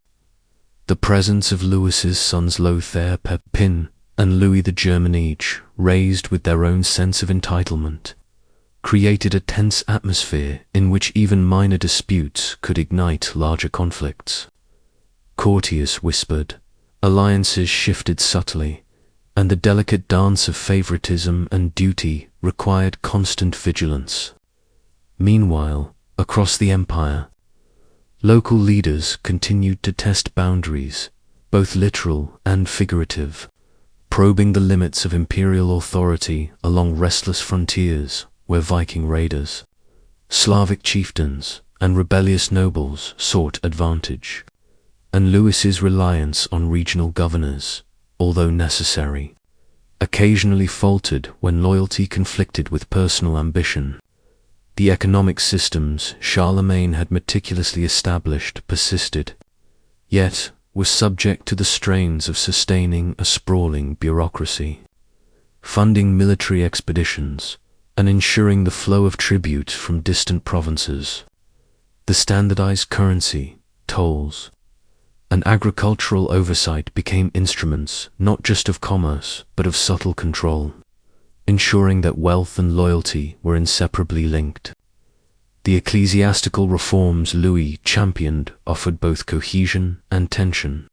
The presence of Louis's sons Lothair Pepin and Louis the German, each raised with their own sense of entitlement, created a tense atmosphere in which even minor disputes could ignite larger conflicts. Courtiers whispered, alliances shifted subtly, and the delicate dance of favoritism and duty required constant vigilance. Meanwhile, across the empire, local leaders continued to test boundaries, both literal and figurative, probing the limits of imperial authority along restless frontiers where Viking raiders, Slavic chieftains, and rebellious nobles sought advantage. And Louis's reliance on regional governors, although necessary, occasionally faltered when loyalty conflicted with personal ambition. The economic systems Charlemagne had meticulously established persisted, yet were subject to the strains of sustaining a sprawling bureaucracy. Funding military expeditions, and ensuring the flow of tribute from distant provinces. The standardized currency, tolls, and agricultural oversight became instruments not just of commerce but of subtle control, ensuring that wealth and loyalty were inseparably linked. The ecclesiastical reforms Louis championed offered both cohesion and tension,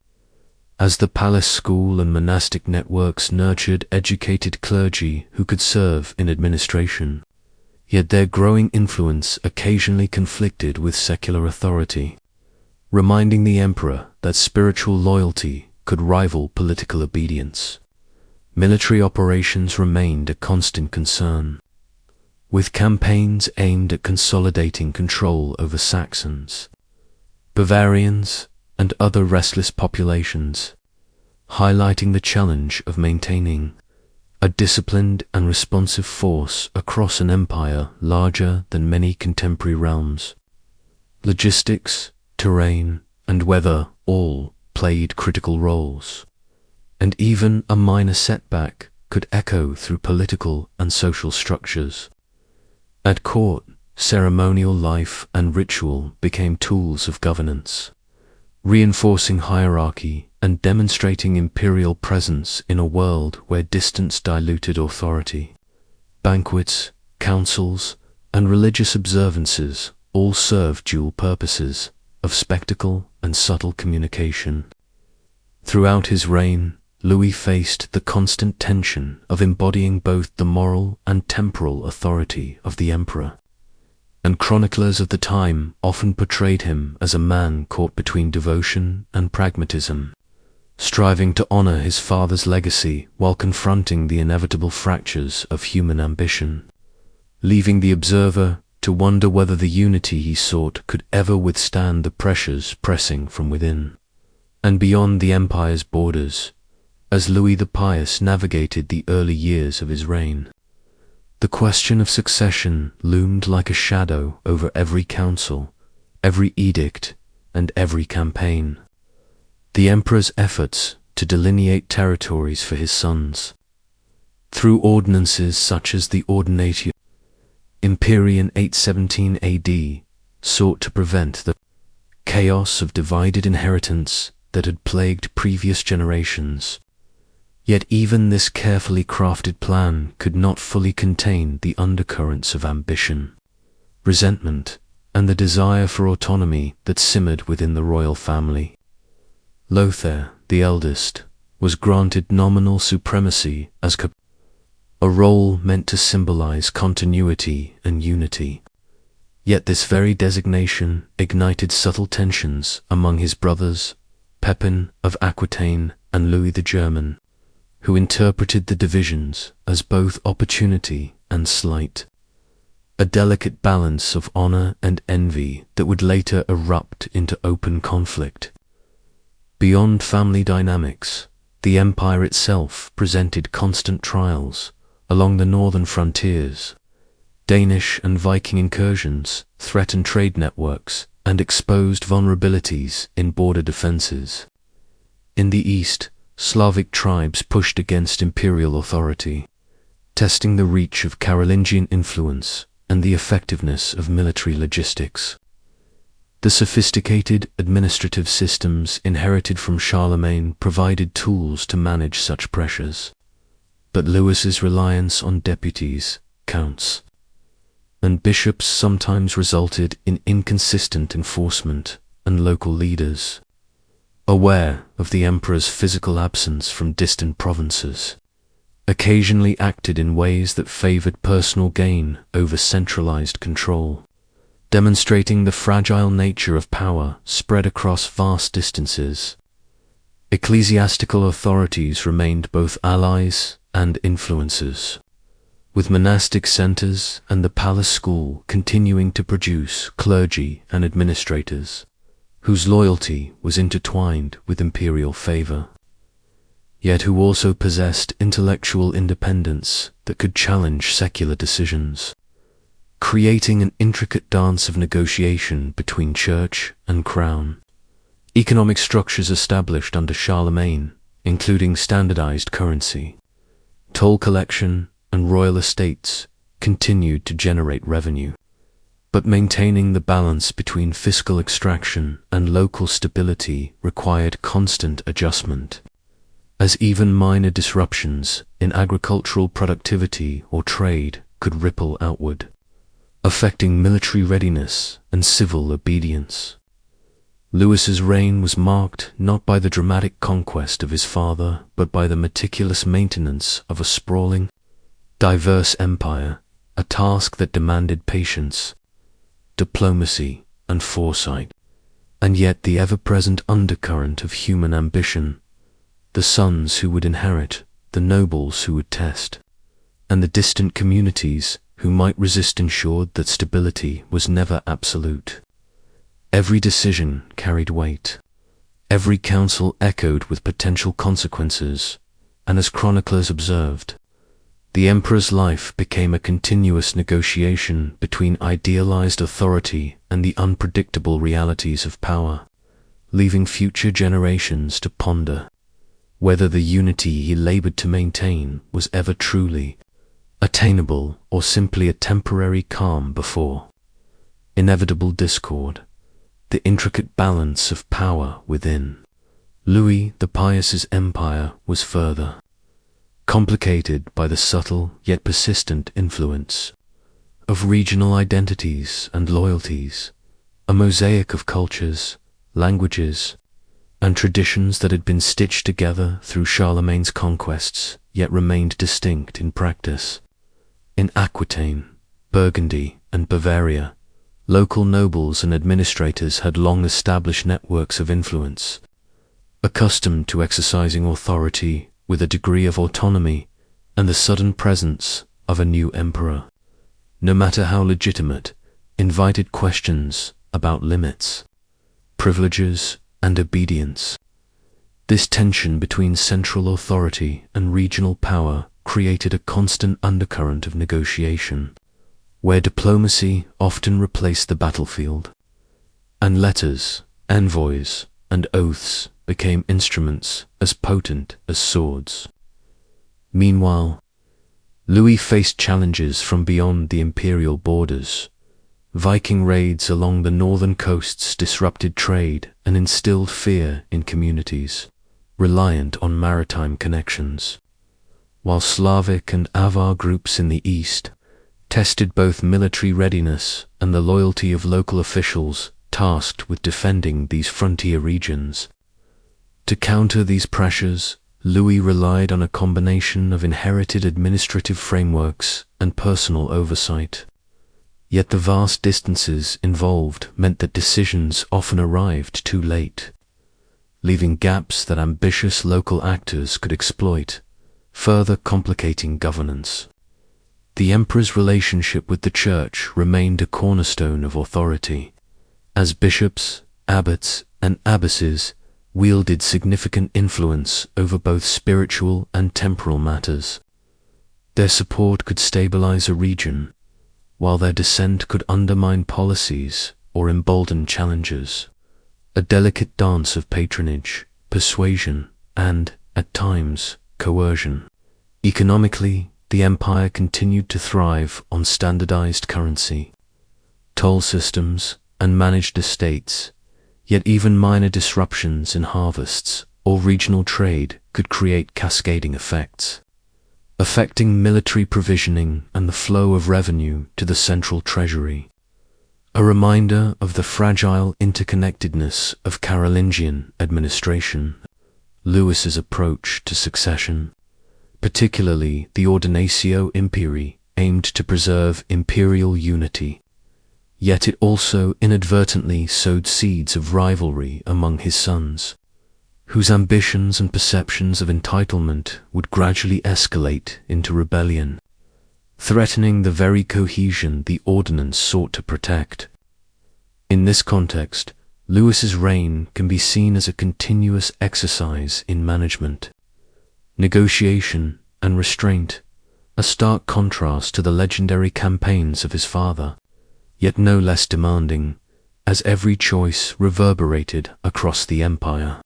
as the palace school and monastic networks nurtured educated clergy who could serve in administration, yet their growing influence occasionally conflicted with secular authority, reminding the emperor that spiritual loyalty could rival political obedience. Military operations remained a constant concern, with campaigns aimed at consolidating control over Saxons, Bavarians, and other restless populations, highlighting the challenge of maintaining a disciplined and responsive force across an empire larger than many contemporary realms. Logistics, terrain, and weather all played critical roles, and even a minor setback could echo through political and social structures. At court, ceremonial life and ritual became tools of governance, reinforcing hierarchy and demonstrating imperial presence in a world where distance diluted authority. Banquets, councils, and religious observances all served dual purposes of spectacle and subtle communication. Throughout his reign, Louis faced the constant tension of embodying both the moral and temporal authority of the emperor, and chroniclers of the time often portrayed him as a man caught between devotion and pragmatism, striving to honor his father's legacy while confronting the inevitable fractures of human ambition, leaving the observer to wonder whether the unity he sought could ever withstand the pressures pressing from within and beyond the empire's borders. As Louis the Pious navigated the early years of his reign, the question of succession loomed like a shadow over every council, every edict, and every campaign. The emperor's efforts to delineate territories for his sons, through ordinances such as the Ordinatio Imperii in 817 AD, sought to prevent the chaos of divided inheritance that had plagued previous generations. Yet even this carefully crafted plan could not fully contain the undercurrents of ambition, resentment, and the desire for autonomy that simmered within the royal family. Lothair, the eldest, was granted nominal supremacy as a role meant to symbolize continuity and unity. Yet this very designation ignited subtle tensions among his brothers, Pepin of Aquitaine and Louis the German, who interpreted the divisions as both opportunity and slight, a delicate balance of honor and envy that would later erupt into open conflict. Beyond family dynamics, the empire itself presented constant trials along the northern frontiers. Danish and Viking incursions threatened trade networks and exposed vulnerabilities in border defenses. In the east, Slavic tribes pushed against imperial authority, testing the reach of Carolingian influence and the effectiveness of military logistics. The sophisticated administrative systems inherited from Charlemagne provided tools to manage such pressures, but Louis's reliance on deputies, counts, and bishops sometimes resulted in inconsistent enforcement, and local leaders, aware of the emperor's physical absence from distant provinces, occasionally acted in ways that favored personal gain over centralized control, demonstrating the fragile nature of power spread across vast distances. Ecclesiastical authorities remained both allies and influencers, with monastic centers and the palace school continuing to produce clergy and administrators whose loyalty was intertwined with imperial favor, yet who also possessed intellectual independence that could challenge secular decisions, creating an intricate dance of negotiation between church and crown. Economic structures established under Charlemagne, including standardized currency, toll collection, and royal estates, continued to generate revenue, but maintaining the balance between fiscal extraction and local stability required constant adjustment, as even minor disruptions in agricultural productivity or trade could ripple outward, affecting military readiness and civil obedience. Louis's reign was marked not by the dramatic conquest of his father, but by the meticulous maintenance of a sprawling, diverse empire, a task that demanded patience, diplomacy, and foresight, and yet the ever-present undercurrent of human ambition, the sons who would inherit, the nobles who would test, and the distant communities who might resist ensured that stability was never absolute. Every decision carried weight. Every counsel echoed with potential consequences, and as chroniclers observed, the emperor's life became a continuous negotiation between idealized authority and the unpredictable realities of power, leaving future generations to ponder whether the unity he labored to maintain was ever truly attainable or simply a temporary calm before inevitable discord. The intricate balance of power within Louis the Pious's empire was further complicated by the subtle yet persistent influence of regional identities and loyalties, a mosaic of cultures, languages, and traditions that had been stitched together through Charlemagne's conquests, yet remained distinct in practice. In Aquitaine, Burgundy, and Bavaria, local nobles and administrators had long established networks of influence, accustomed to exercising authority with a degree of autonomy and the sudden presence of a new emperor, no matter how legitimate, invited questions about limits, privileges, and obedience. This tension between central authority and regional power created a constant undercurrent of negotiation, where diplomacy often replaced the battlefield, and letters, envoys, and oaths became instruments as potent as swords. Meanwhile, Louis faced challenges from beyond the imperial borders. Viking raids along the northern coasts disrupted trade and instilled fear in communities reliant on maritime connections, while Slavic and Avar groups in the east tested both military readiness and the loyalty of local officials tasked with defending these frontier regions. To counter these pressures, Louis relied on a combination of inherited administrative frameworks and personal oversight. Yet the vast distances involved meant that decisions often arrived too late, leaving gaps that ambitious local actors could exploit, further complicating governance. The emperor's relationship with the church remained a cornerstone of authority, as bishops, abbots, and abbesses wielded significant influence over both spiritual and temporal matters. Their support could stabilize a region, while their dissent could undermine policies or embolden challengers, a delicate dance of patronage, persuasion, and, at times, coercion. Economically, the empire continued to thrive on standardized currency, toll systems, and managed estates, yet even minor disruptions in harvests or regional trade could create cascading effects, affecting military provisioning and the flow of revenue to the central treasury, a reminder of the fragile interconnectedness of Carolingian administration. Louis's approach to succession, particularly the Ordinatio Imperii, aimed to preserve imperial unity, yet it also inadvertently sowed seeds of rivalry among his sons, whose ambitions and perceptions of entitlement would gradually escalate into rebellion, threatening the very cohesion the ordinance sought to protect. In this context, Louis's reign can be seen as a continuous exercise in management, negotiation, and restraint, a stark contrast to the legendary campaigns of his father, yet no less demanding, as every choice reverberated across the empire,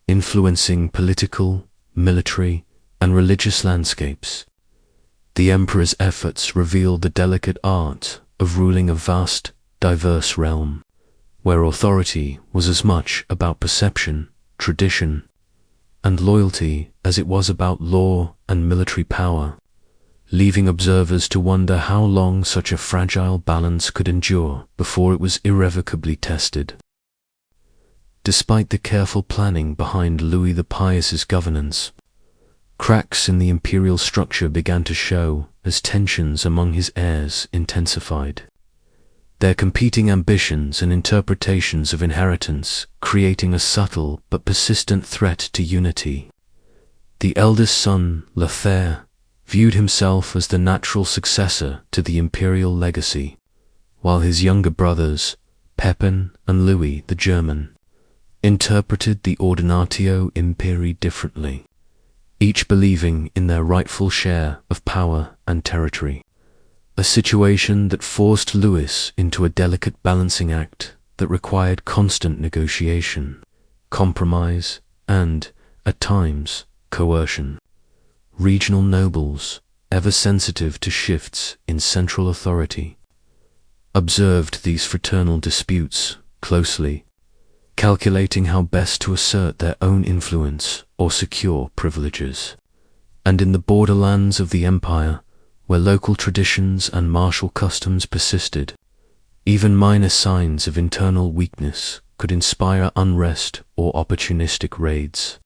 influencing political, military, and religious landscapes. The emperor's efforts revealed the delicate art of ruling a vast, diverse realm, where authority was as much about perception, tradition, and loyalty as it was about law and military power, leaving observers to wonder how long such a fragile balance could endure before it was irrevocably tested. Despite the careful planning behind Louis the Pious's governance, cracks in the imperial structure began to show as tensions among his heirs intensified, their competing ambitions and interpretations of inheritance creating a subtle but persistent threat to unity. The eldest son, Lothair, viewed himself as the natural successor to the imperial legacy, while his younger brothers, Pepin and Louis the German, interpreted the Ordinatio Imperii differently, each believing in their rightful share of power and territory, a situation that forced Louis into a delicate balancing act that required constant negotiation, compromise, and, at times, coercion. Regional nobles, ever sensitive to shifts in central authority, observed these fraternal disputes closely, calculating how best to assert their own influence or secure privileges. And in the borderlands of the empire, where local traditions and martial customs persisted, even minor signs of internal weakness could inspire unrest or opportunistic raids.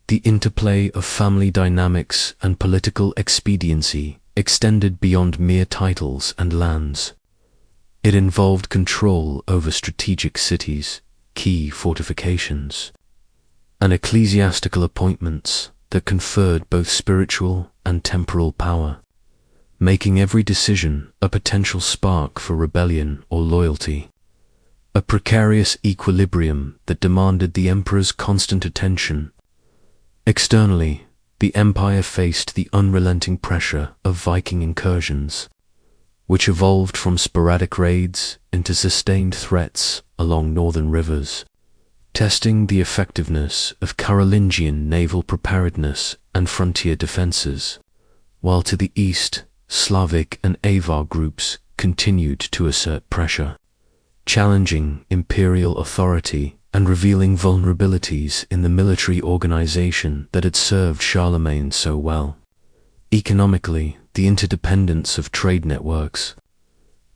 The interplay of family dynamics and political expediency extended beyond mere titles and lands. It involved control over strategic cities, key fortifications, and ecclesiastical appointments that conferred both spiritual and temporal power, making every decision a potential spark for rebellion or loyalty, a precarious equilibrium that demanded the emperor's constant attention. Externally, the empire faced the unrelenting pressure of Viking incursions, which evolved from sporadic raids into sustained threats along northern rivers, testing the effectiveness of Carolingian naval preparedness and frontier defenses, while to the east, Slavic and Avar groups continued to assert pressure, challenging imperial authority and revealing vulnerabilities in the military organization that had served Charlemagne so well. Economically, the interdependence of trade networks,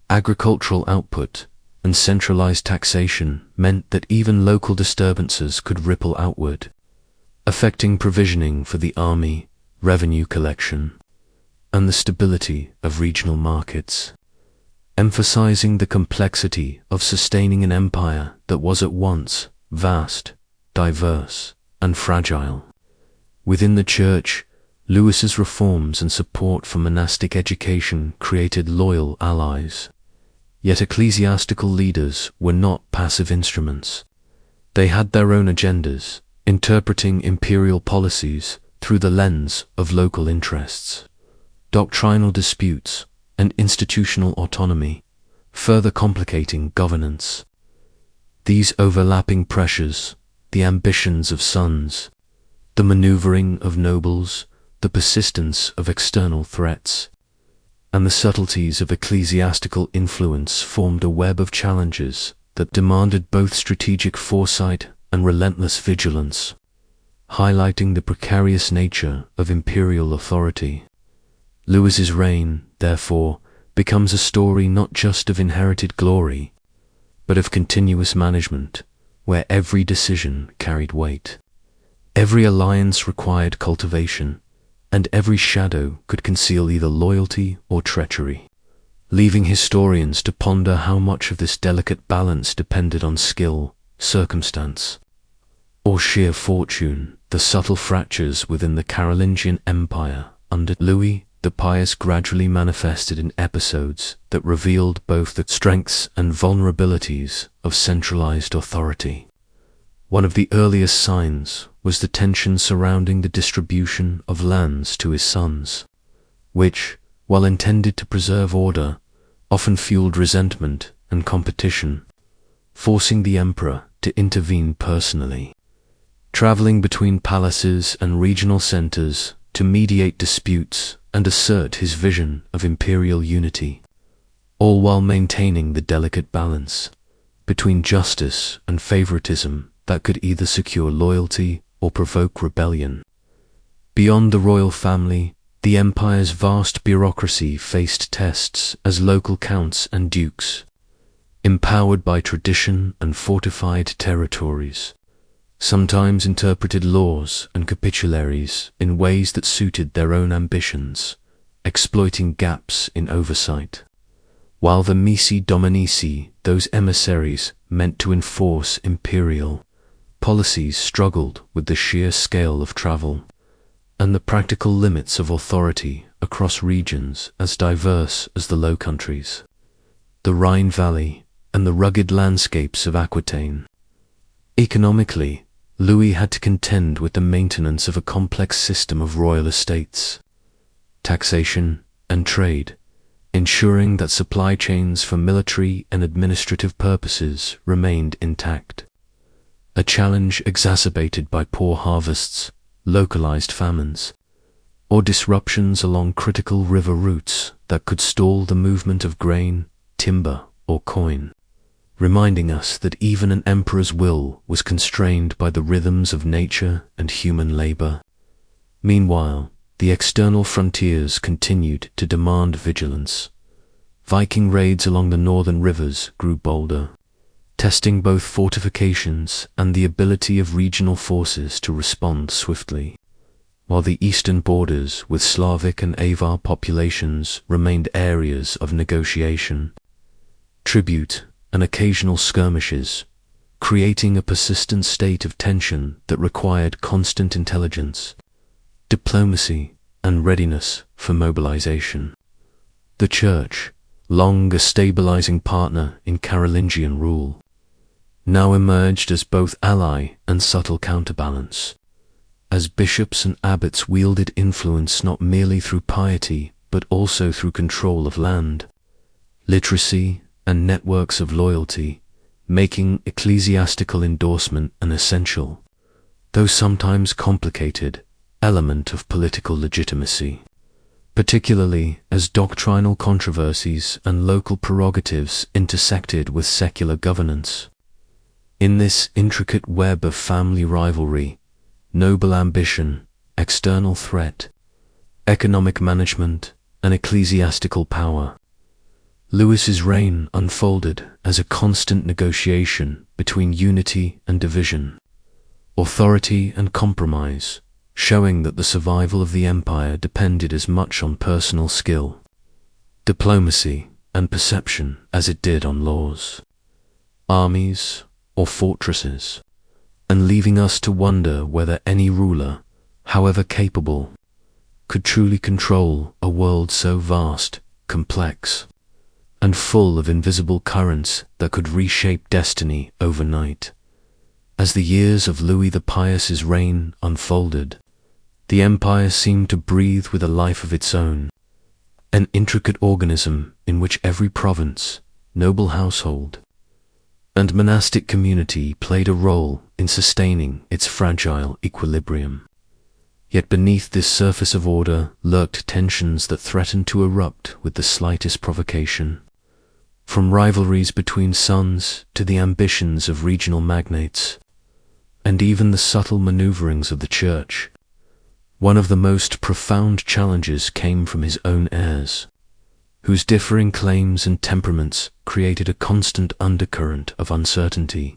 agricultural output, and centralized taxation meant that even local disturbances could ripple outward, affecting provisioning for the army, revenue collection, and the stability of regional markets, emphasizing the complexity of sustaining an empire that was at once vast, diverse, and fragile. Within the church, Louis's reforms and support for monastic education created loyal allies. Yet ecclesiastical leaders were not passive instruments. They had their own agendas, interpreting imperial policies through the lens of local interests. Doctrinal disputes and institutional autonomy, further complicating governance. These overlapping pressures, the ambitions of sons, the maneuvering of nobles, the persistence of external threats, and the subtleties of ecclesiastical influence formed a web of challenges that demanded both strategic foresight and relentless vigilance, highlighting the precarious nature of imperial authority. Louis's reign, therefore, becomes a story not just of inherited glory, but of continuous management, where every decision carried weight. Every alliance required cultivation, and every shadow could conceal either loyalty or treachery, leaving historians to ponder how much of this delicate balance depended on skill, circumstance, or sheer fortune. The subtle fractures within the Carolingian Empire under Louis the Pious gradually manifested in episodes that revealed both the strengths and vulnerabilities of centralized authority. One of the earliest signs was the tension surrounding the distribution of lands to his sons, which, while intended to preserve order, often fueled resentment and competition, forcing the emperor to intervene personally. Traveling between palaces and regional centers to mediate disputes and assert his vision of imperial unity, all while maintaining the delicate balance between justice and favoritism that could either secure loyalty or provoke rebellion. Beyond the royal family, the empire's vast bureaucracy faced tests as local counts and dukes, empowered by tradition and fortified territories, sometimes interpreted laws and capitularies in ways that suited their own ambitions, exploiting gaps in oversight. While the missi dominici, those emissaries meant to enforce imperial policies, struggled with the sheer scale of travel and the practical limits of authority across regions as diverse as the Low Countries, the Rhine Valley, and the rugged landscapes of Aquitaine. Economically, Louis had to contend with the maintenance of a complex system of royal estates, taxation, and trade, ensuring that supply chains for military and administrative purposes remained intact. A challenge exacerbated by poor harvests, localized famines, or disruptions along critical river routes that could stall the movement of grain, timber, or coin, reminding us that even an emperor's will was constrained by the rhythms of nature and human labor. Meanwhile, the external frontiers continued to demand vigilance. Viking raids along the northern rivers grew bolder, testing both fortifications and the ability of regional forces to respond swiftly, while the eastern borders with Slavic and Avar populations remained areas of negotiation, tribute, and occasional skirmishes, creating a persistent state of tension that required constant intelligence, diplomacy, and readiness for mobilization. The Church, long a stabilizing partner in Carolingian rule, now emerged as both ally and subtle counterbalance, as bishops and abbots wielded influence not merely through piety but also through control of land, literacy, and networks of loyalty, making ecclesiastical endorsement an essential, though sometimes complicated, element of political legitimacy, particularly as doctrinal controversies and local prerogatives intersected with secular governance. In this intricate web of family rivalry, noble ambition, external threat, economic management, and ecclesiastical power, Louis's reign unfolded as a constant negotiation between unity and division, authority and compromise, showing that the survival of the empire depended as much on personal skill, diplomacy, and perception as it did on laws, armies, or fortresses, and leaving us to wonder whether any ruler, however capable, could truly control a world so vast, complex, and full of invisible currents that could reshape destiny overnight. As the years of Louis the Pious's reign unfolded, the empire seemed to breathe with a life of its own, an intricate organism in which every province, noble household, and monastic community played a role in sustaining its fragile equilibrium. Yet beneath this surface of order lurked tensions that threatened to erupt with the slightest provocation, from rivalries between sons to the ambitions of regional magnates, and even the subtle maneuverings of the Church. One of the most profound challenges came from his own heirs, whose differing claims and temperaments created a constant undercurrent of uncertainty,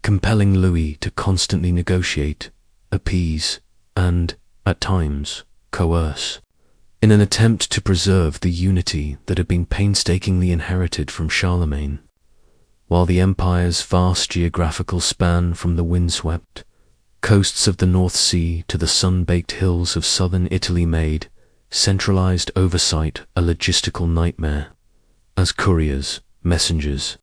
compelling Louis to constantly negotiate, appease, and, at times, coerce, in an attempt to preserve the unity that had been painstakingly inherited from Charlemagne. While the empire's vast geographical span from the windswept coasts of the North Sea to the sun-baked hills of southern Italy made centralized oversight a logistical nightmare, as couriers, messengers,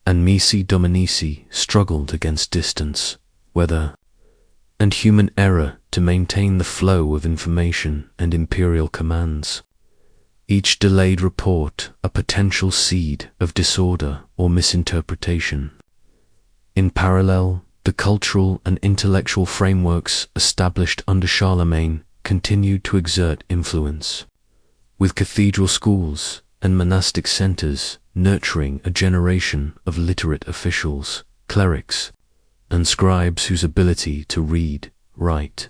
and missi dominici struggled against distance, weather, and human error to maintain the flow of information and imperial commands. Each delayed report a potential seed of disorder or misinterpretation. In parallel, the cultural and intellectual frameworks established under Charlemagne continued to exert influence, with cathedral schools and monastic centers nurturing a generation of literate officials, clerics, and scribes whose ability to read, write,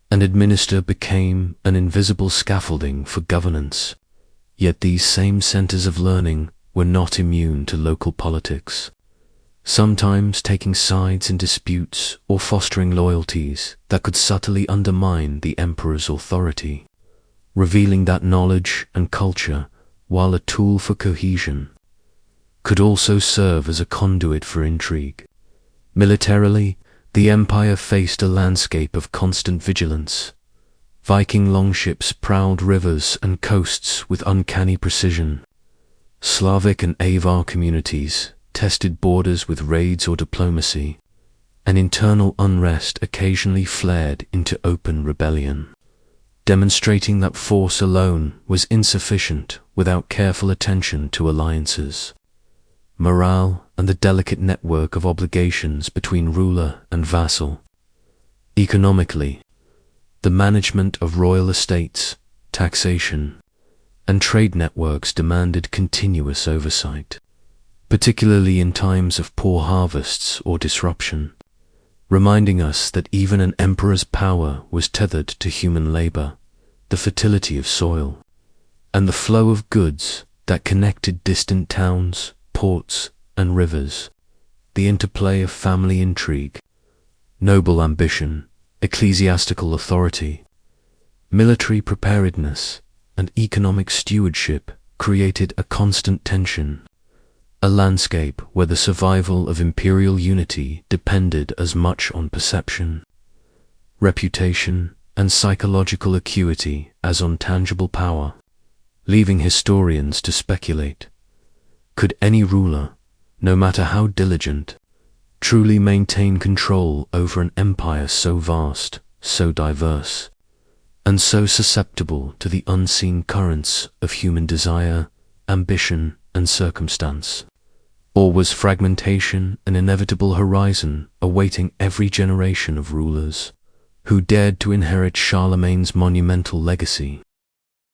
and administer became an invisible scaffolding for governance. Yet these same centers of learning were not immune to local politics, sometimes taking sides in disputes or fostering loyalties that could subtly undermine the emperor's authority, revealing that knowledge and culture, while a tool for cohesion, could also serve as a conduit for intrigue. Militarily, the empire faced a landscape of constant vigilance. Viking longships prowled rivers and coasts with uncanny precision. Slavic and Avar communities tested borders with raids or diplomacy, and internal unrest occasionally flared into open rebellion, demonstrating that force alone was insufficient without careful attention to alliances, morale, and the delicate network of obligations between ruler and vassal. Economically, the management of royal estates, taxation, and trade networks demanded continuous oversight, particularly in times of poor harvests or disruption, reminding us that even an emperor's power was tethered to human labor, the fertility of soil, and the flow of goods that connected distant towns, ports, and rivers. The interplay of family intrigue, noble ambition, ecclesiastical authority, military preparedness, and economic stewardship created a constant tension, a landscape where the survival of imperial unity depended as much on perception, reputation, and psychological acuity as on tangible power, leaving historians to speculate. Could any ruler, no matter how diligent, truly maintain control over an empire so vast, so diverse, and so susceptible to the unseen currents of human desire, ambition, and circumstance? Or was fragmentation an inevitable horizon awaiting every generation of rulers who dared to inherit Charlemagne's monumental legacy?